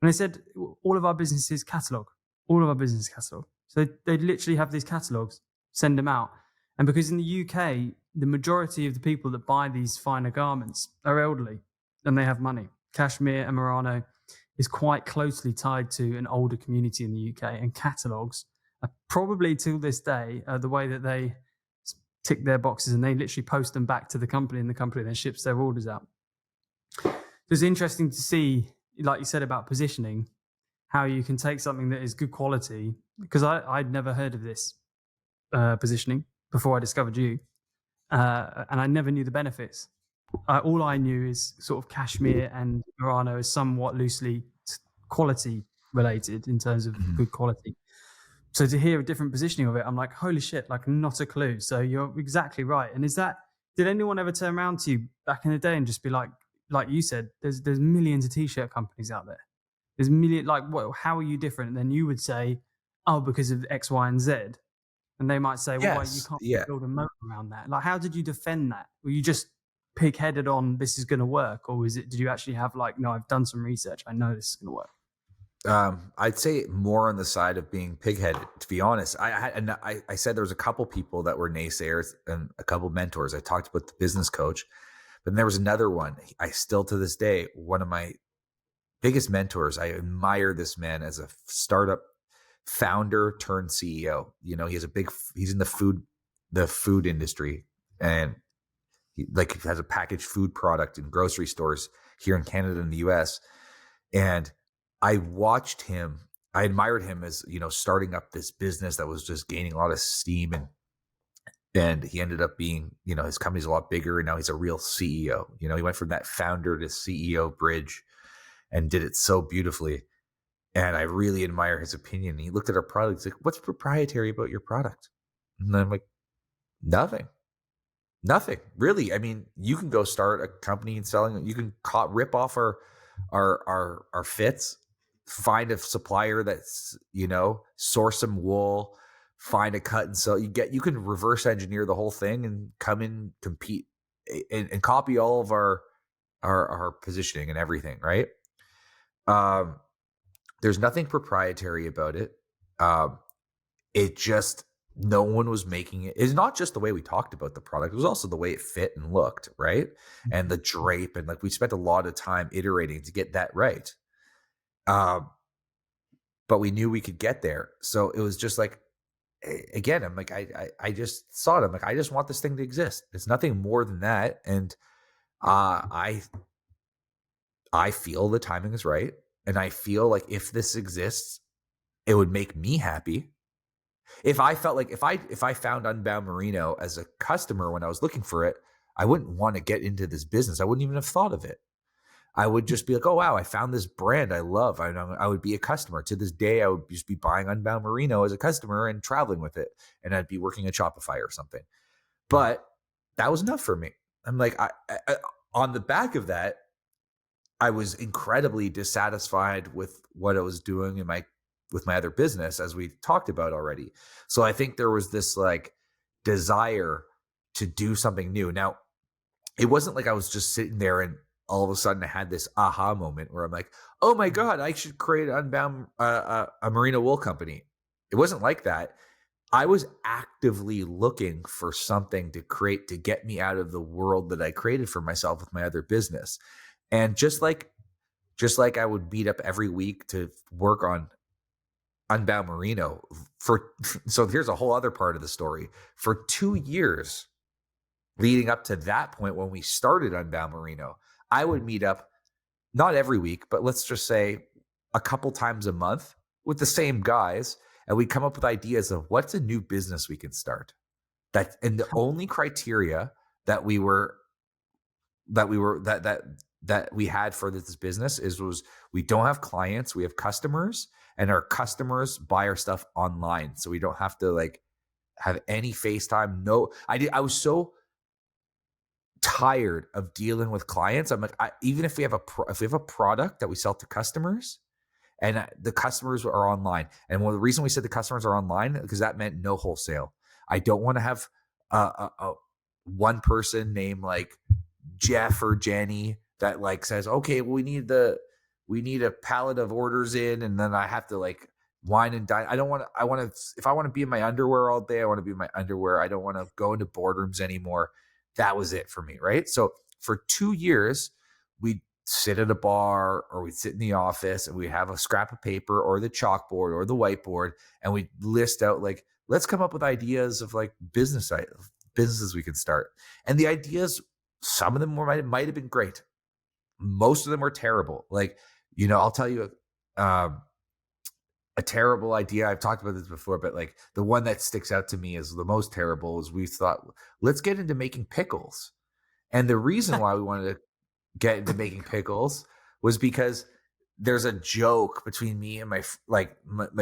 And they said, all of our business is catalog. All of our business is catalog. So they literally have these catalogs, send them out. And because in the UK, the majority of the people that buy these finer garments are elderly and they have money. Cashmere and Murano is quite closely tied to an older community in the UK, and catalogs are probably till this day the way that they tick their boxes, and they literally post them back to the company, and the company then ships their orders out. It's interesting to see, like you said about positioning, how you can take something that is good quality. Because I'd never heard of this positioning before I discovered you, and I never knew the benefits. All I knew is sort of cashmere and Murano is somewhat loosely quality related in terms of Mhm. good quality. So to hear a different positioning of it, I'm like, holy shit, like not a clue. So you're exactly right. And did anyone ever turn around to you back in the day and just be like you said, there's millions of t-shirt companies out there. There's million, like, what, how are you different? And then you would say, oh, because of X, Y, and Z. And they might say, well, why you Yes. can't Yeah. build a moat around that? Like, how did you defend that? Were you just pig-headed on this is going to work, or did you actually have like, no, I've done some research, I know this is going to work? I'd say more on the side of being pigheaded. To be honest, I said there was a couple people that were naysayers and a couple mentors. I talked about the business coach, but then there was another one. I still to this day, one of my biggest mentors. I admire this man as a startup founder turned CEO. You know, he's in the food industry, and he like has a packaged food product in grocery stores here in Canada and the US. And I watched him, I admired him as, you know, starting up this business that was just gaining a lot of steam, and he ended up being, you know, his company's a lot bigger and now he's a real CEO. You know, he went from that founder to CEO bridge and did it so beautifully. And I really admire his opinion. He looked at our product. He's like, what's proprietary about your product? And I'm like, nothing. Nothing. Really. I mean, you can go start a company and selling, you can rip off our fits, find a supplier that's, you know, source some wool, find a cut and sell. You can reverse engineer the whole thing and come in, compete and copy all of our positioning and everything, right? Um, there's nothing proprietary about it. Um, it just no one was making it. It's not just the way we talked about the product; it was also the way it fit and looked, right? And the drape, and like we spent a lot of time iterating to get that right. Um, but we knew we could get there, so it was just like, again, I'm like, I just saw it. I'm like, I just want this thing to exist. It's nothing more than that, and uh, I I feel the timing is right, and I feel like if this exists, it would make me happy. If I felt like if I found Unbound Merino as a customer when I was looking for it, I wouldn't want to get into this business. I wouldn't even have thought of it. I would just be like, oh wow, I found this brand I love. I would be a customer. To this day, I would just be buying Unbound Merino as a customer and traveling with it, and I'd be working at Shopify or something. But that was enough for me. I'm like, on the back of that, I was incredibly dissatisfied with what I was doing in my with my other business, as we talked about already. So I think there was this like desire to do something new. Now, it wasn't like I was just sitting there and all of a sudden I had this aha moment where I'm like, oh my God, I should create Unbound a merino wool company. It wasn't like that. I was actively looking for something to create to get me out of the world that I created for myself with my other business. And just like I would beat up every week to work on Unbound Merino for so here's a whole other part of the story. For 2 years leading up to that point when we started Unbound Merino, I would meet up not every week, but let's just say a couple times a month with the same guys, and we come up with ideas of what's a new business we can start. That and the only criteria that we were that we had for this business was we don't have clients, we have customers, and our customers buy our stuff online, so we don't have to like have any FaceTime. No, I was so tired of dealing with clients. I'm like, even if we have a product that we sell to customers, and the customers are online, and one of the reason we said the customers are online because that meant no wholesale. I don't want to have a one person named like Jeff or Jenny that like says, okay, well, we need a pallet of orders in, and then I have to like wine and dine. I want to, if I want to be in my underwear all day, I want to be in my underwear. I don't want to go into boardrooms anymore. That was it for me. Right. So for 2 years, we'd sit at a bar or we'd sit in the office and we'd have a scrap of paper or the chalkboard or the whiteboard, and we'd list out like, let's come up with ideas of like businesses we can start. And the ideas, some of them might have been great. most of them were terrible. Like, I'll tell you a terrible idea. I've talked about this before, but like the one that sticks out to me as the most terrible is we thought, let's get into making pickles. And the reason why we wanted to get into making pickles was because there's a joke between me and my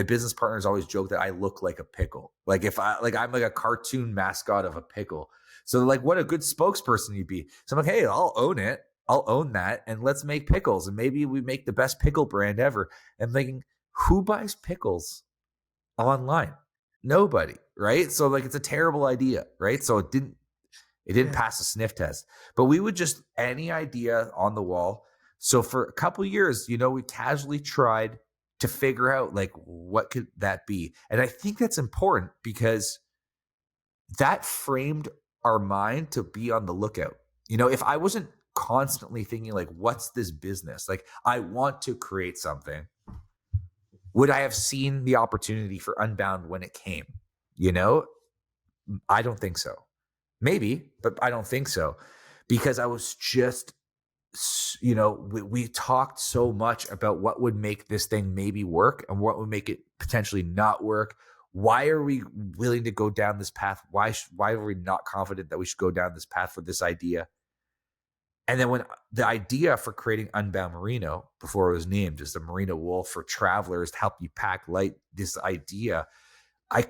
business partners always joke that I look like a pickle. Like I'm like a cartoon mascot of a pickle. So like, what a good spokesperson you'd be. So I'm like, hey, I'll own it. I'll own that. And let's make pickles. And maybe we make the best pickle brand ever. And thinking, who buys pickles online? Nobody. Right. So like, it's a terrible idea. Right. So it didn't pass the sniff test, but we would just any idea on the wall. So for a couple of years, we casually tried to figure out like, what could that be? And I think that's important because that framed our mind to be on the lookout. If I wasn't constantly thinking like, what's this business? Like, I want to create something. Would I have seen the opportunity for Unbound when it came? I don't think so. Maybe, but I don't think so, because I was just, we talked so much about what would make this thing maybe work and what would make it potentially not work. Why are we willing to go down this path? Why are we not confident that we should go down this path for this idea? And then when the idea for creating Unbound Merino, before it was named as the merino wool for travelers to help you pack light, this idea, I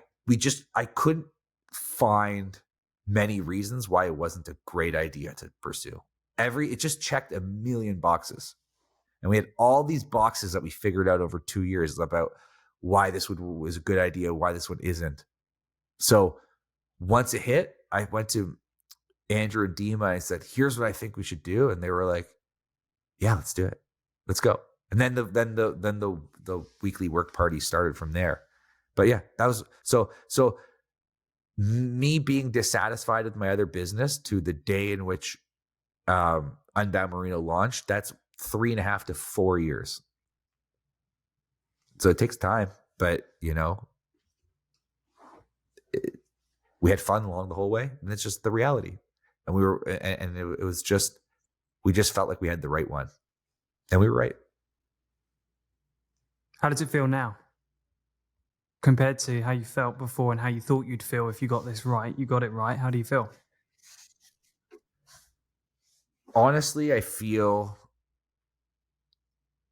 couldn't find many reasons why it wasn't a great idea to pursue. It just checked a million boxes. And we had all these boxes that we figured out over 2 years about why this was a good idea, why this one isn't. So once it hit, I went to Andrew and Dima. I said, here's what I think we should do. And they were like, yeah, let's do it. Let's go. And then the weekly work party started from there. But yeah, that was so me being dissatisfied with my other business to the day in which Unbound Merino launched, that's 3.5 to 4 years. So it takes time, but we had fun along the whole way, and it's just the reality. And it was just, we just felt like we had the right one, and we were right. How does it feel now compared to how you felt before and how you thought you'd feel if you got this right? You got it right. How do you feel? Honestly, I feel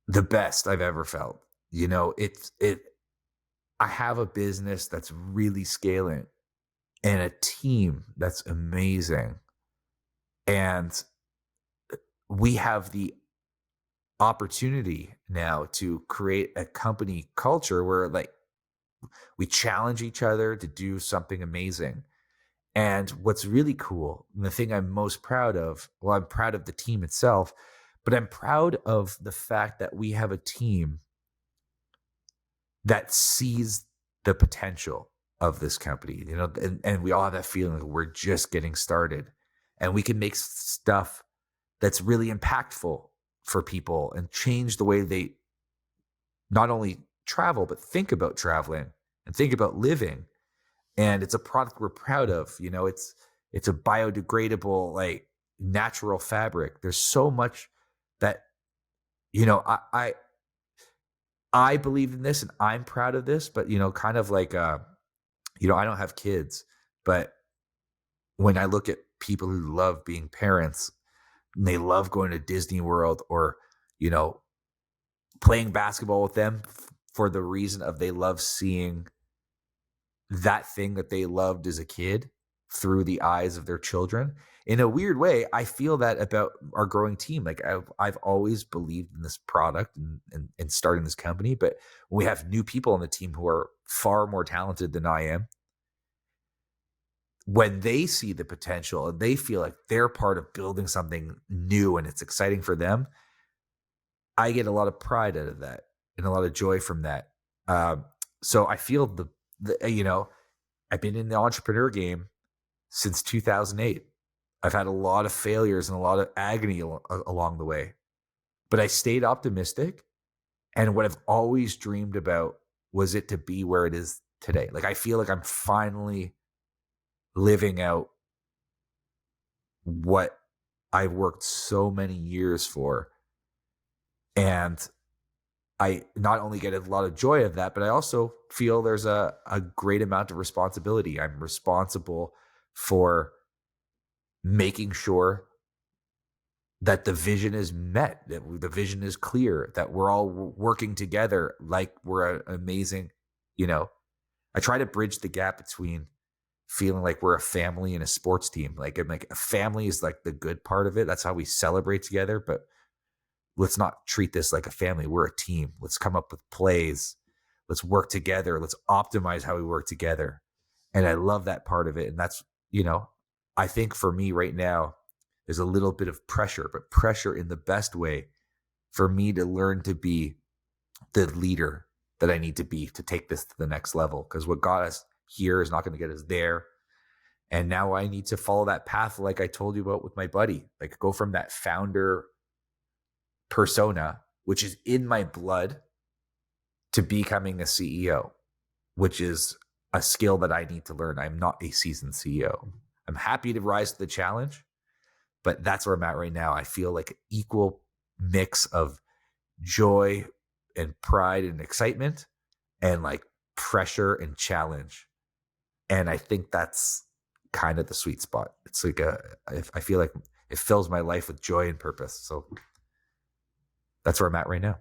the best I've ever felt. I have a business that's really scaling and a team that's amazing. And we have the opportunity now to create a company culture where like we challenge each other to do something amazing. And what's really cool, and the thing I'm most proud of, well, I'm proud of the team itself, but I'm proud of the fact that we have a team that sees the potential of this company, and we all have that feeling like we're just getting started and we can make stuff that's really impactful for people and change the way they not only travel, but think about traveling and think about living. And it's a product we're proud of. It's a biodegradable, like natural fabric. There's so much that, I believe in this and I'm proud of this, but kind of like, I don't have kids, but when I look at people who love being parents and they love going to Disney World or, playing basketball with them for the reason of they love seeing that thing that they loved as a kid through the eyes of their children. In a weird way, I feel that about our growing team. Like I've always believed in this product and starting this company, but when we have new people on the team who are far more talented than I am, when they see the potential and they feel like they're part of building something new and it's exciting for them, I get a lot of pride out of that and a lot of joy from that. So I feel I've been in the entrepreneur game since 2008. I've had a lot of failures and a lot of agony along the way, but I stayed optimistic. And what I've always dreamed about was it to be where it is today. Like, I feel like I'm finally living out what I've worked so many years for. And I not only get a lot of joy of that, but I also feel there's a great amount of responsibility. I'm responsible for making sure that the vision is met, that the vision is clear, that we're all working together like we're an amazing, I try to bridge the gap between feeling like we're a family and a sports team. Like I'm like, a family is like the good part of it. That's how we celebrate together. But let's not treat this like a family. We're a team. Let's come up with plays. Let's work together. Let's optimize how we work together. And I love that part of it. And that's, I think for me right now, there's a little bit of pressure, but pressure in the best way for me to learn to be the leader that I need to be to take this to the next level. Because what got us here is not going to get us there. And now I need to follow that path, like I told you about with my buddy, like go from that founder persona, which is in my blood, to becoming a CEO, which is a skill that I need to learn. I'm not a seasoned CEO. I'm happy to rise to the challenge, but that's where I'm at right now. I feel like an equal mix of joy and pride and excitement and like pressure and challenge. And I think that's kind of the sweet spot. It's like I feel like it fills my life with joy and purpose. So that's where I'm at right now.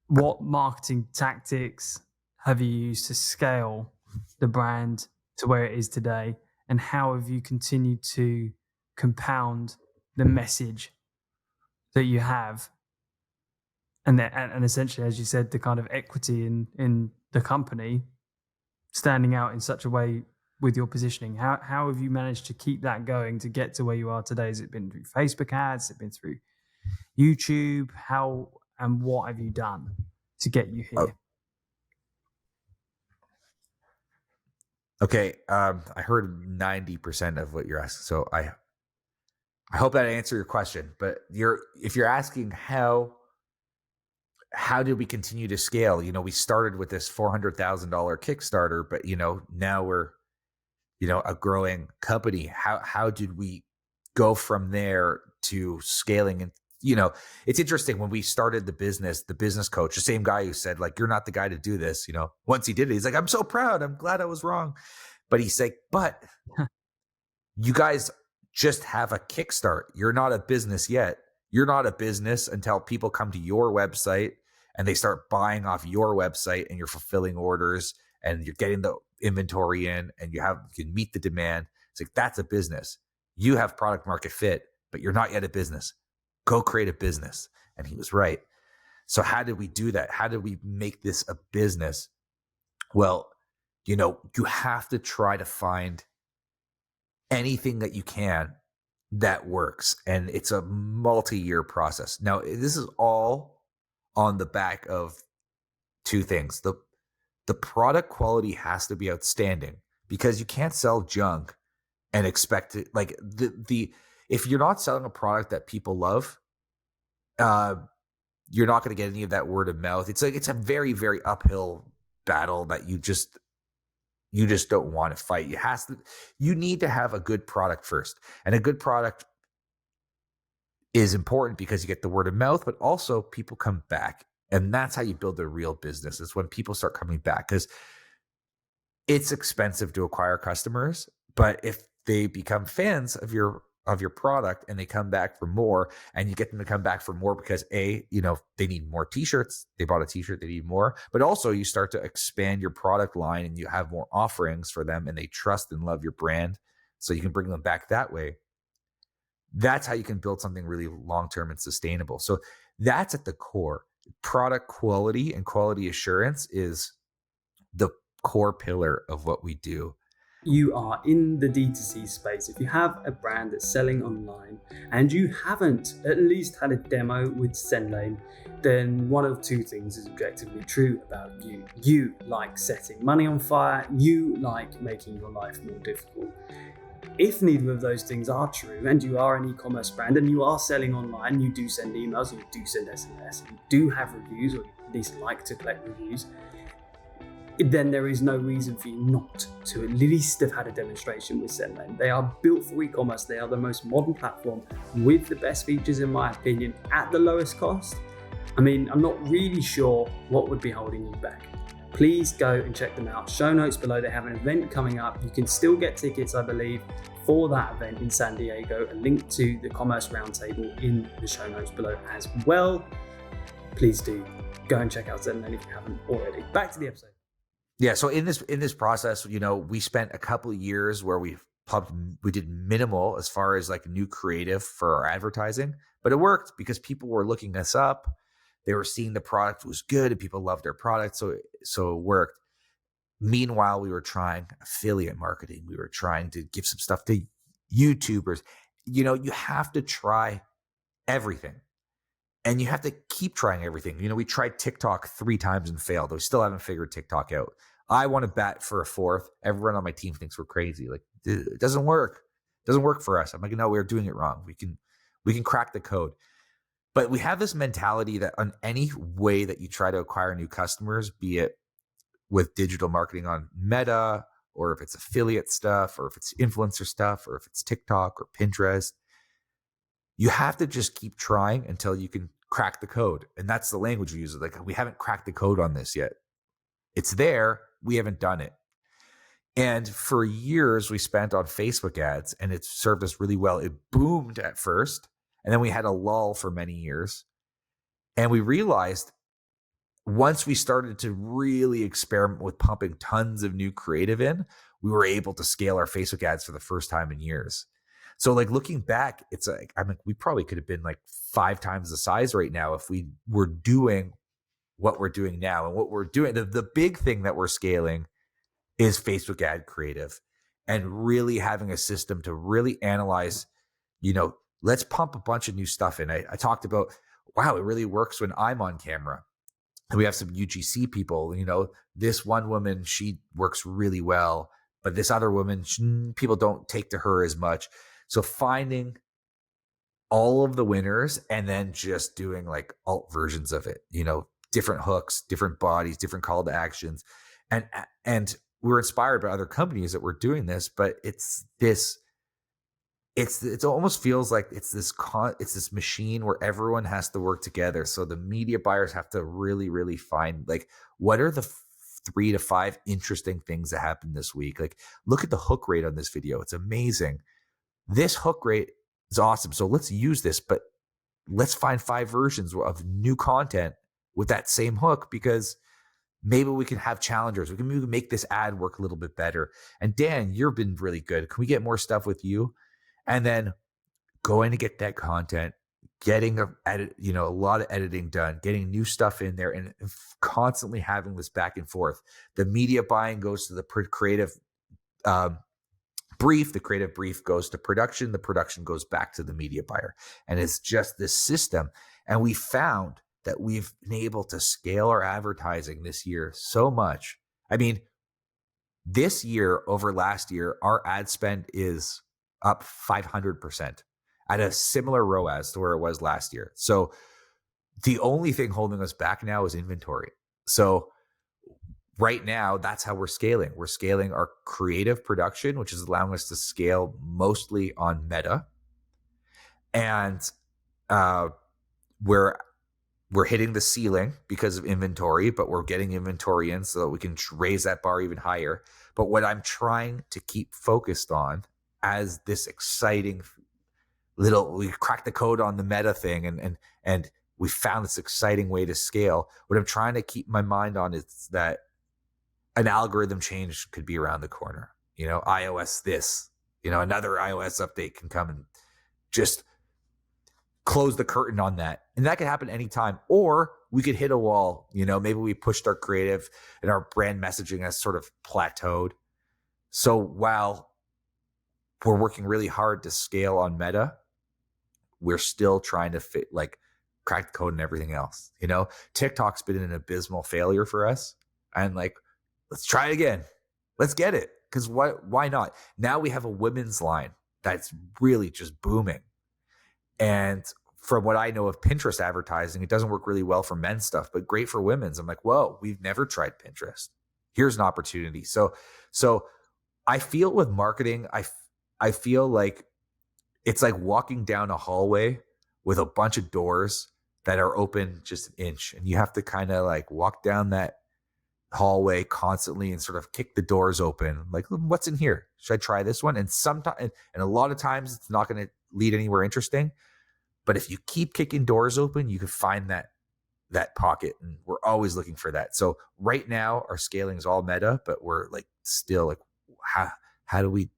What marketing tactics have you used to scale the brand to where it is today? And how have you continued to compound the message that you have? And essentially, as you said, the kind of equity in the company standing out in such a way with your positioning. How have you managed to keep that going to get to where you are today? Has it been through Facebook ads? Has it been through YouTube? How and what have you done to get you here? Okay, I heard 90% of what you're asking, so I hope that answered your question. But if you're asking how did we continue to scale? We started with this $400,000 Kickstarter, but now we're a growing company. How did we go from there to scaling? And it's interesting, when we started the business coach, the same guy who said like, you're not the guy to do this, once he did it, he's like, I'm so proud. I'm glad I was wrong. But he's like, but you guys just have a kickstart. You're not a business yet. You're not a business until people come to your website and they start buying off your website and you're fulfilling orders and you're getting the inventory in and you can meet the demand. It's like, that's a business. You have product market fit, but you're not yet a business. Go create a business. And he was right. So how did we do that? How did we make this a business? Well, you have to try to find anything that you can that works. And it's a multi-year process. Now, this is all on the back of two things. The product quality has to be outstanding, because you can't sell junk and expect it. Like if you're not selling a product that people love, you're not going to get any of that word of mouth. It's a very, very uphill battle that you just don't want to fight. You need to have a good product first, and a good product is important because you get the word of mouth, but also people come back. And that's how you build a real business, is when people start coming back, because it's expensive to acquire customers. But if they become fans of your product and they come back for more, and you get them to come back for more because they need more t-shirts, they bought a t-shirt, they need more, but also you start to expand your product line and you have more offerings for them and they trust and love your brand. So you can bring them back that way. That's how you can build something really long-term and sustainable. So that's at the core. Product quality and quality assurance is the core pillar of what we do. You are in the D2C space. If you have a brand that's selling online and you haven't at least had a demo with SendLane, then one of two things is objectively true about you. You like setting money on fire. You like making your life more difficult. If neither of those things are true, and you are an e-commerce brand and you are selling online, you do send emails, you do send SMS, you do have reviews, or you at least like to collect reviews, then there is no reason for you not to at least have had a demonstration with SendLane. They are built for e-commerce. They are the most modern platform with the best features, in my opinion, at the lowest cost. I mean, I'm not really sure what would be holding you back. Please go and check them out. Show notes below, they have an event coming up. You can still get tickets, I believe, for that event in San Diego. A link to the Commerce Roundtable in the show notes below as well. Please do go and check out them, and if you haven't already. Back to the episode. Yeah, so in this process, we spent a couple of years where we did minimal as far as like new creative for our advertising, but it worked because people were looking us up. They were seeing the product was good and people loved their product. So it worked. Meanwhile, we were trying affiliate marketing. We were trying to give some stuff to YouTubers. You have to try everything and you have to keep trying everything. We tried TikTok 3 times and failed. We still haven't figured TikTok out. I want to bat for a 4th. Everyone on my team thinks we're crazy. Like, it doesn't work. It doesn't work for us. I'm like, no, we're doing it wrong. We can crack the code. But we have this mentality that on any way that you try to acquire new customers, be it with digital marketing on Meta, or if it's affiliate stuff, or if it's influencer stuff, or if it's TikTok or Pinterest, you have to just keep trying until you can crack the code. And that's the language we use. Like, we haven't cracked the code on this yet. It's there. We haven't done it. And for years, we spent on Facebook ads, and it served us really well. It boomed at first. And then we had a lull for many years. And we realized once we started to really experiment with pumping tons of new creative in, we were able to scale our Facebook ads for the first time in years. So like looking back, it's like, we probably could have been like 5 times the size right now if we were doing what we're doing now. And what we're doing, the big thing that we're scaling is Facebook ad creative, and really having a system to really analyze, let's pump a bunch of new stuff in. I talked about, wow, it really works when I'm on camera. And we have some UGC people, this one woman, she works really well, but this other woman, people don't take to her as much. So finding all of the winners and then just doing like alt versions of it, different hooks, different bodies, different call to actions. And we're inspired by other companies that were doing this, but it almost feels like it's this machine where everyone has to work together. So the media buyers have to really, really find like, what are the 3 to 5 interesting things that happened this week? Like, look at the hook rate on this video. It's amazing. This hook rate is awesome. So let's use this, but let's find 5 versions of new content with that same hook, because maybe we can have challengers. We can maybe make this ad work a little bit better. And Dan, you've been really good. Can we get more stuff with you? And then going to get that content, getting a lot of editing done, getting new stuff in there, and constantly having this back and forth. The media buying goes to the creative brief. The creative brief goes to production. The production goes back to the media buyer. And it's just this system. And we found that we've been able to scale our advertising this year so much. I mean, this year over last year, our ad spend is up 500% at a similar ROAS to where it was last year. So the only thing holding us back now is inventory. So right now, that's how we're scaling. We're scaling our creative production, which is allowing us to scale mostly on Meta. And we're hitting the ceiling because of inventory, but we're getting inventory in so that we can raise that bar even higher. But what I'm trying to keep focused on as this exciting we cracked the code on the Meta thing and we found this exciting way to scale. What I'm trying to keep my mind on is that an algorithm change could be around the corner. iOS this, another iOS update can come and just close the curtain on that. And that could happen anytime. Or we could hit a wall. Maybe we pushed our creative and our brand messaging has sort of plateaued. So while we're working really hard to scale on Meta, we're still trying to crack the code and everything else. TikTok's been an abysmal failure for us. And let's try it again. Let's get it. Because why not? Now we have a women's line that's really just booming. And from what I know of Pinterest advertising, it doesn't work really well for men's stuff, but great for women's. I'm like, whoa, we've never tried Pinterest. Here's an opportunity. So I feel with marketing, I feel like it's like walking down a hallway with a bunch of doors that are open just an inch, and you have to kind of like walk down that hallway constantly and sort of kick the doors open. Like, what's in here? Should I try this one? And sometimes, and a lot of times, it's not going to lead anywhere interesting. But if you keep kicking doors open, you can find that pocket, and we're always looking for that. So right now, our scaling is all Meta, but we're like still like, how do we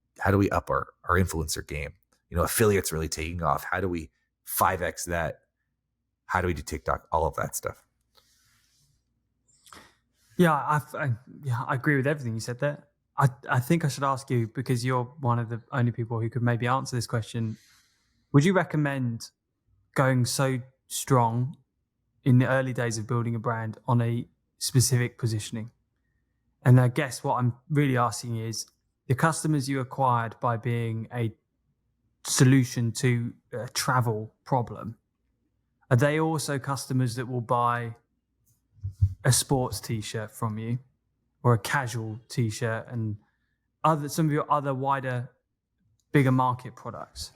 up our influencer game? You know, affiliates really taking off. How do we 5x that? How do we do TikTok? All of that stuff. Yeah, I agree with everything you said there. I think I should ask you, because you're one of the only people who could maybe answer this question. Would you recommend going so strong in the early days of building a brand on a specific positioning? And I guess what I'm really asking is, the customers you acquired by being a solution to a travel problem, are they also customers that will buy a sports t-shirt from you, or a casual t-shirt, and some of your other wider, bigger market products?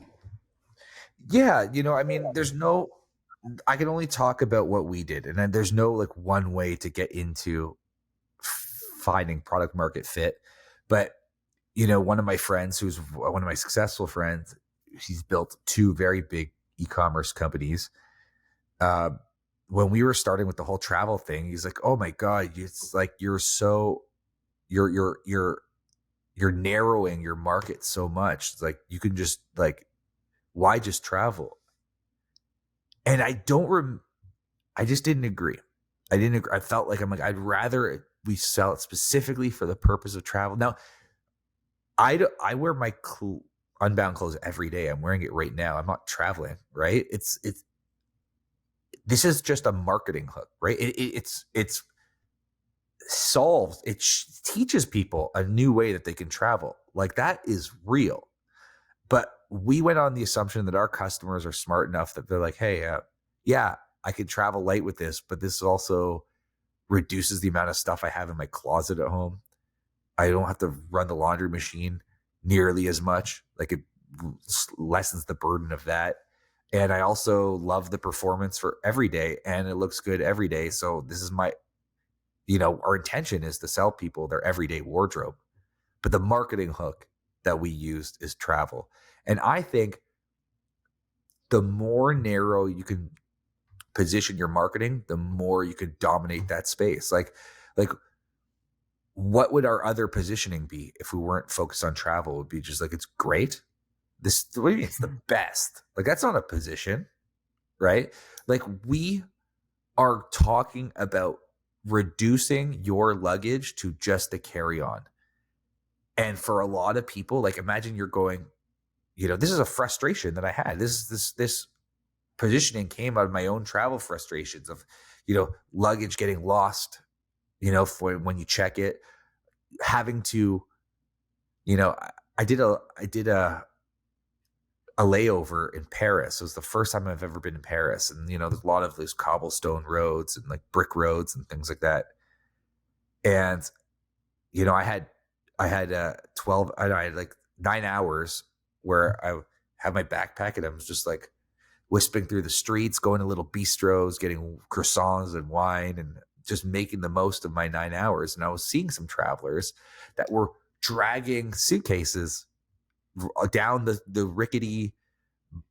Yeah, you know, I mean, I can only talk about what we did, and then there's no like one way to get into finding product market fit. But you know, one of my friends, who's one of my successful friends, he's built 2 very big e-commerce companies. When we were starting with the whole travel thing, he's like, "Oh my God, it's like you're narrowing your market so much. It's like you can just like, why just travel?" And I just didn't agree. I felt like, I'd rather we sell it specifically for the purpose of travel. Now, I wear my Unbound clothes every day. I'm wearing it right now. I'm not traveling, right? This is just a marketing hook, right? It's solves, teaches people a new way that they can travel. Like, that is real. But we went on the assumption that our customers are smart enough that they're like, hey, yeah, I could travel light with this, but this also reduces the amount of stuff I have in my closet at home. I don't have to run the laundry machine nearly as much. Like, it lessens the burden of that. And I also love the performance for every day, and it looks good every day. So this is our intention is to sell people their everyday wardrobe. But the marketing hook that we used is travel. And I think the more narrow you can position your marketing, the more you could dominate that space. Like what would our other positioning be if we weren't focused on travel? It would be just like, it's great. What do you mean it's the best? Like, that's not a position, right? Like, we are talking about reducing your luggage to just a carry-on. And for a lot of people, like, imagine you're going, this is a frustration that I had. This positioning came out of my own travel frustrations of, luggage getting lost, for when you check it, having to, I did a layover in Paris. It was the first time I've ever been in Paris. And, there's a lot of those cobblestone roads and like brick roads and things like that. And, I had 9 hours where I had my backpack, and I was just like wisping through the streets, going to little bistros, getting croissants and wine, and just making the most of my 9 hours. And I was seeing some travelers that were dragging suitcases down the rickety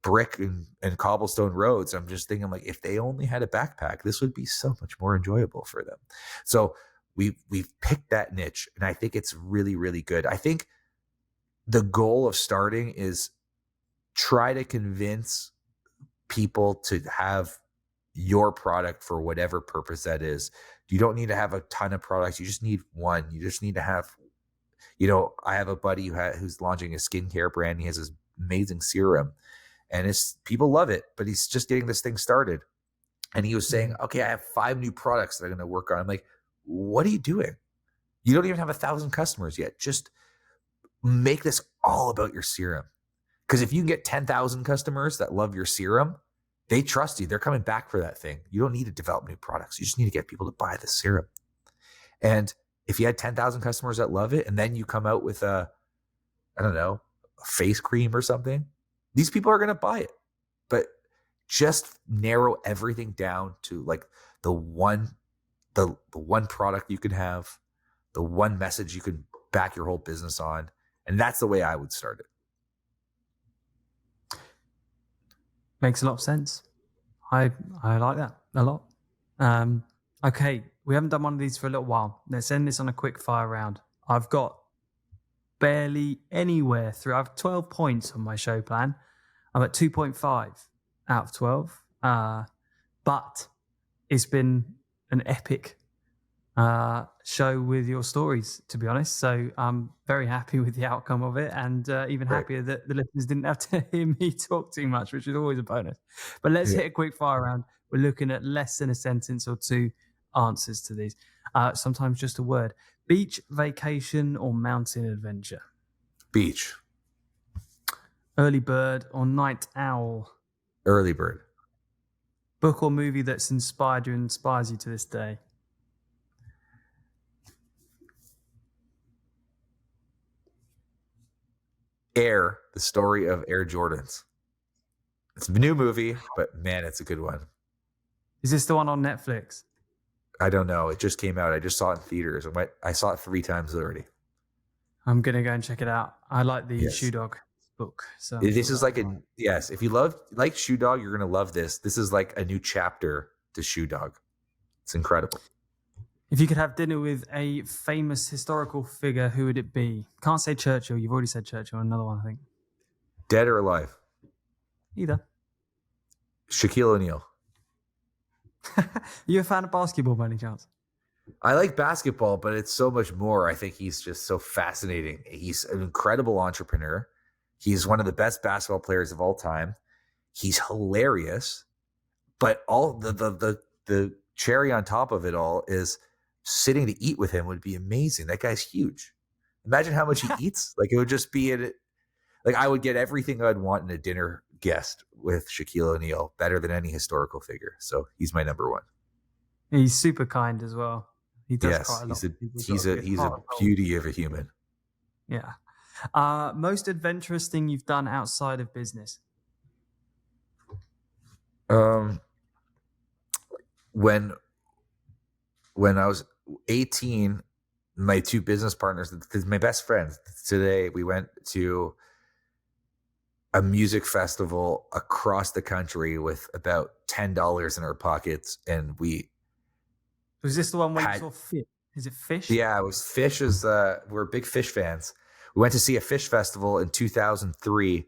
brick and cobblestone roads. I'm just thinking, like, if they only had a backpack, this would be so much more enjoyable for them. So we've picked that niche, and I think it's really, really good. I think the goal of starting is try to convince people to have your product for whatever purpose that is. You don't need to have a ton of products. You just need one. You just need to have, I have a buddy who's launching a skincare brand. He has this amazing serum, and people love it, but he's just getting this thing started. And he was saying, okay, I have 5 new products that I'm going to work on. I'm like, what are you doing? You don't even have 1,000 customers yet. Just make this all about your serum. Because if you can get 10,000 customers that love your serum, they trust you. They're coming back for that thing. You don't need to develop new products. You just need to get people to buy the serum. And if you had 10,000 customers that love it, and then you come out with a face cream or something, these people are going to buy it. But just narrow everything down to like the one product you can have, the one message you can back your whole business on. And that's the way I would start it. Makes a lot of sense. I like that a lot. Okay, we haven't done one of these for a little while. Let's end this on a quick fire round. I've got barely anywhere through. I have 12 points on my show plan. I'm at 2.5 out of 12. But it's been an epic show with your stories, to be honest. So I'm very happy with the outcome of it, and even happier that the listeners didn't have to hear me talk too much, which is always a bonus. But let's hit a quick fire round. We're looking at less than a sentence or two answers to these. Sometimes just a word. Beach, vacation, or mountain adventure? Beach. Early bird or night owl? Early bird. Book or movie that's inspired you and inspires you to this day? Air, the story of Air Jordans. It's a new movie, but man, it's a good one. Is this the one on Netflix? I don't know. It just came out. I just saw it in theaters. I saw it 3 times already. I'm going to go and check it out. I like the Shoe Dog book. So this is like if you like Shoe Dog, you're going to love this. This is like a new chapter to Shoe Dog. It's incredible. If you could have dinner with a famous historical figure, who would it be? Can't say Churchill. You've already said Churchill. Another one, I think. Dead or alive? Either. Shaquille O'Neal. You a fan of basketball by any chance? I like basketball, but it's so much more. I think he's just so fascinating. He's an incredible entrepreneur. He's one of the best basketball players of all time. He's hilarious, but all the cherry on top of it all is sitting to eat with him would be amazing. That guy's huge. Imagine how much he eats. Like it would just be I would get everything I'd want in a dinner guest with Shaquille O'Neal, better than any historical figure. So he's my number one. He's super kind as well. He does quite a lot. He's a beauty of a human. Yeah. Most adventurous thing you've done outside of business? When I was 18, my 2 business partners, because my best friends today, we went to a music festival across the country with about $10 in our pockets, and was this the one where you saw fish? Is it Fish? Yeah, it was Fish. We're big Fish fans. We went to see a Fish festival in 2003,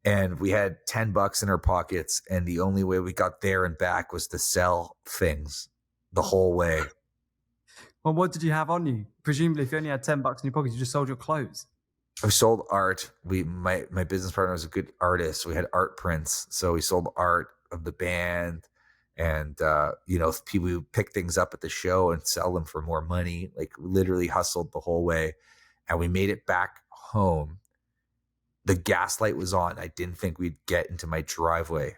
and we had $10 in our pockets, and the only way we got there and back was to sell things the whole way. Well, what did you have on you? Presumably, if you only had $10 in your pocket, you just sold your clothes. We sold art. My business partner was a good artist. We had art prints, so we sold art of the band, and people would pick things up at the show and sell them for more money. Like literally hustled the whole way, and we made it back home. The gas light was on. I didn't think we'd get into my driveway,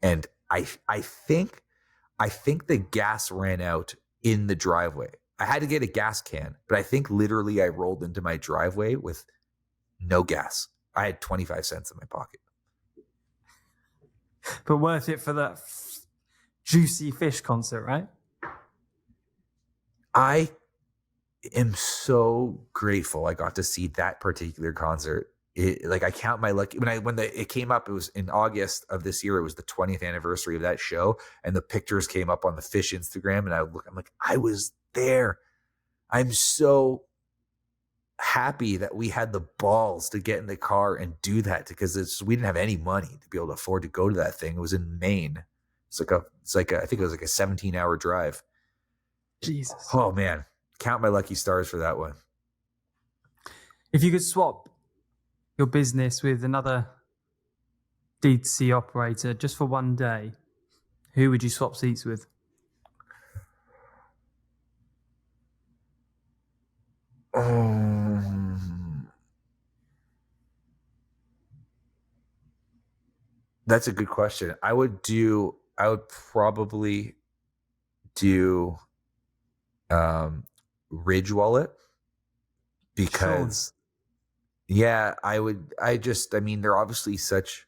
and I think the gas ran out in the driveway. I had to get a gas can, but I think literally I rolled into my driveway with no gas. I had 25 cents in my pocket. But worth it for that juicy Fish concert, right? I am so grateful I got to see that particular concert. I count my lucky when it came up. It was in August of this year. It was the 20th anniversary of that show, and the pictures came up on the Fish Instagram. And I'm like, I was there. I'm so happy that we had the balls to get in the car and do that, because we didn't have any money to be able to afford to go to that thing. It was in Maine. I think it was like a 17-hour drive. Jesus. Oh man, count my lucky stars for that one. If you could swap your business with another D2C operator just for one day, who would you swap seats with? That's a good question. I would probably do Ridge Wallet, because they're obviously such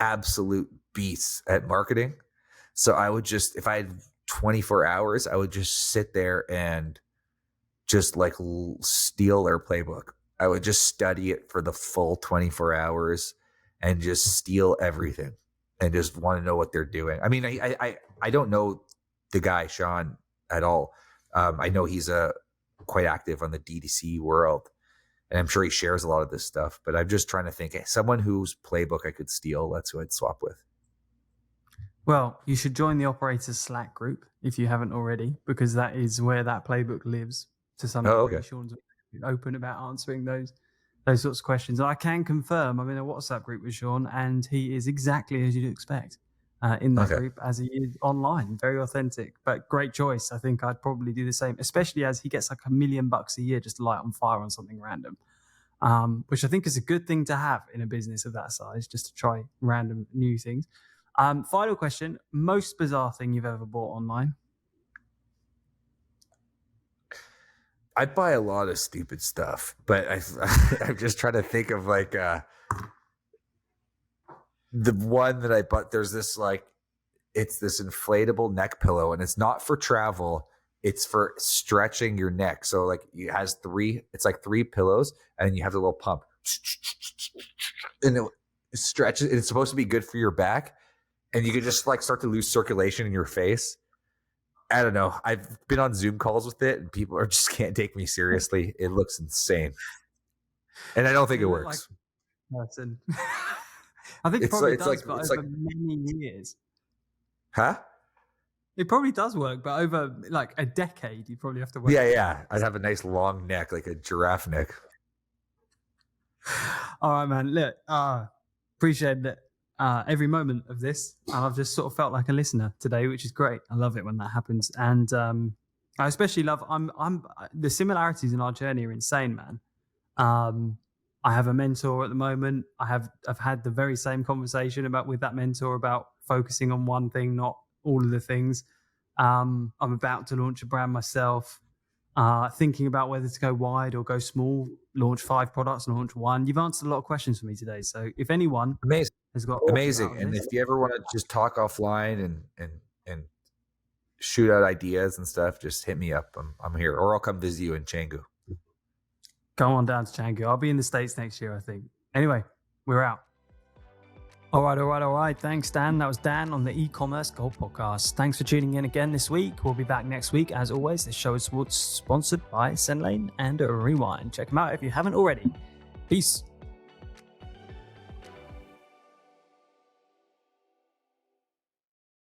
absolute beasts at marketing. So I would just, if I had 24 hours, I would just sit there and just like steal their playbook. I would just study it for the full 24 hours and just steal everything and just want to know what they're doing. I mean, I don't know the guy, Sean, at all. I know he's quite active on the DTC world, and I'm sure he shares a lot of this stuff, but I'm just trying to think, hey, someone whose playbook I could steal, that's who I'd swap with. Well, you should join the operators Slack group if you haven't already, because that is where that playbook lives to some degree. Okay. Sean's open about answering those sorts of questions. And I can confirm, I'm in a WhatsApp group with Sean, and he is exactly as you'd expect in that group as he is online. Very authentic, but great choice. I think I'd probably do the same, especially as he gets like $1 million a year just to light on fire on something random, which I think is a good thing to have in a business of that size, just to try random new things. Final question, most bizarre thing you've ever bought online? I buy a lot of stupid stuff, but I'm just trying to think of like the one that I bought. There's this it's this inflatable neck pillow, and it's not for travel. It's for stretching your neck. So like it has it's like 3 pillows, and you have the little pump, and it stretches. And it's supposed to be good for your back, and you can just like start to lose circulation in your face. I don't know. I've been on Zoom calls with it, and people just can't take me seriously. It looks insane, and I don't think it works. I think it probably does, but over many years. Huh? It probably does work, but over like a decade, you probably have to work. Yeah. I'd have a nice long neck, like a giraffe neck. All right, man. Look, appreciate that. Every moment of this, and I've just sort of felt like a listener today, which is great. I love it when that happens, and I especially love. I'm the similarities in our journey are insane, man. I have a mentor at the moment. I've had the very same conversation with that mentor about focusing on one thing, not all of the things. I'm about to launch a brand myself. Thinking about whether to go wide or go small, launch 5 products, launch 1. You've answered a lot of questions for me today. So if anyone has got amazing, and if you ever want to just talk offline and shoot out ideas and stuff, just hit me up. I'm here, or I'll come visit you in Canggu. Go on down to Canggu. I'll be in the States next year, I think. Anyway, we're out. All right. Thanks, Dan. That was Dan on the E-Commerce Gold Podcast. Thanks for tuning in again this week. We'll be back next week. As always, this show is sponsored by SendLane and Rewind. Check them out if you haven't already. Peace.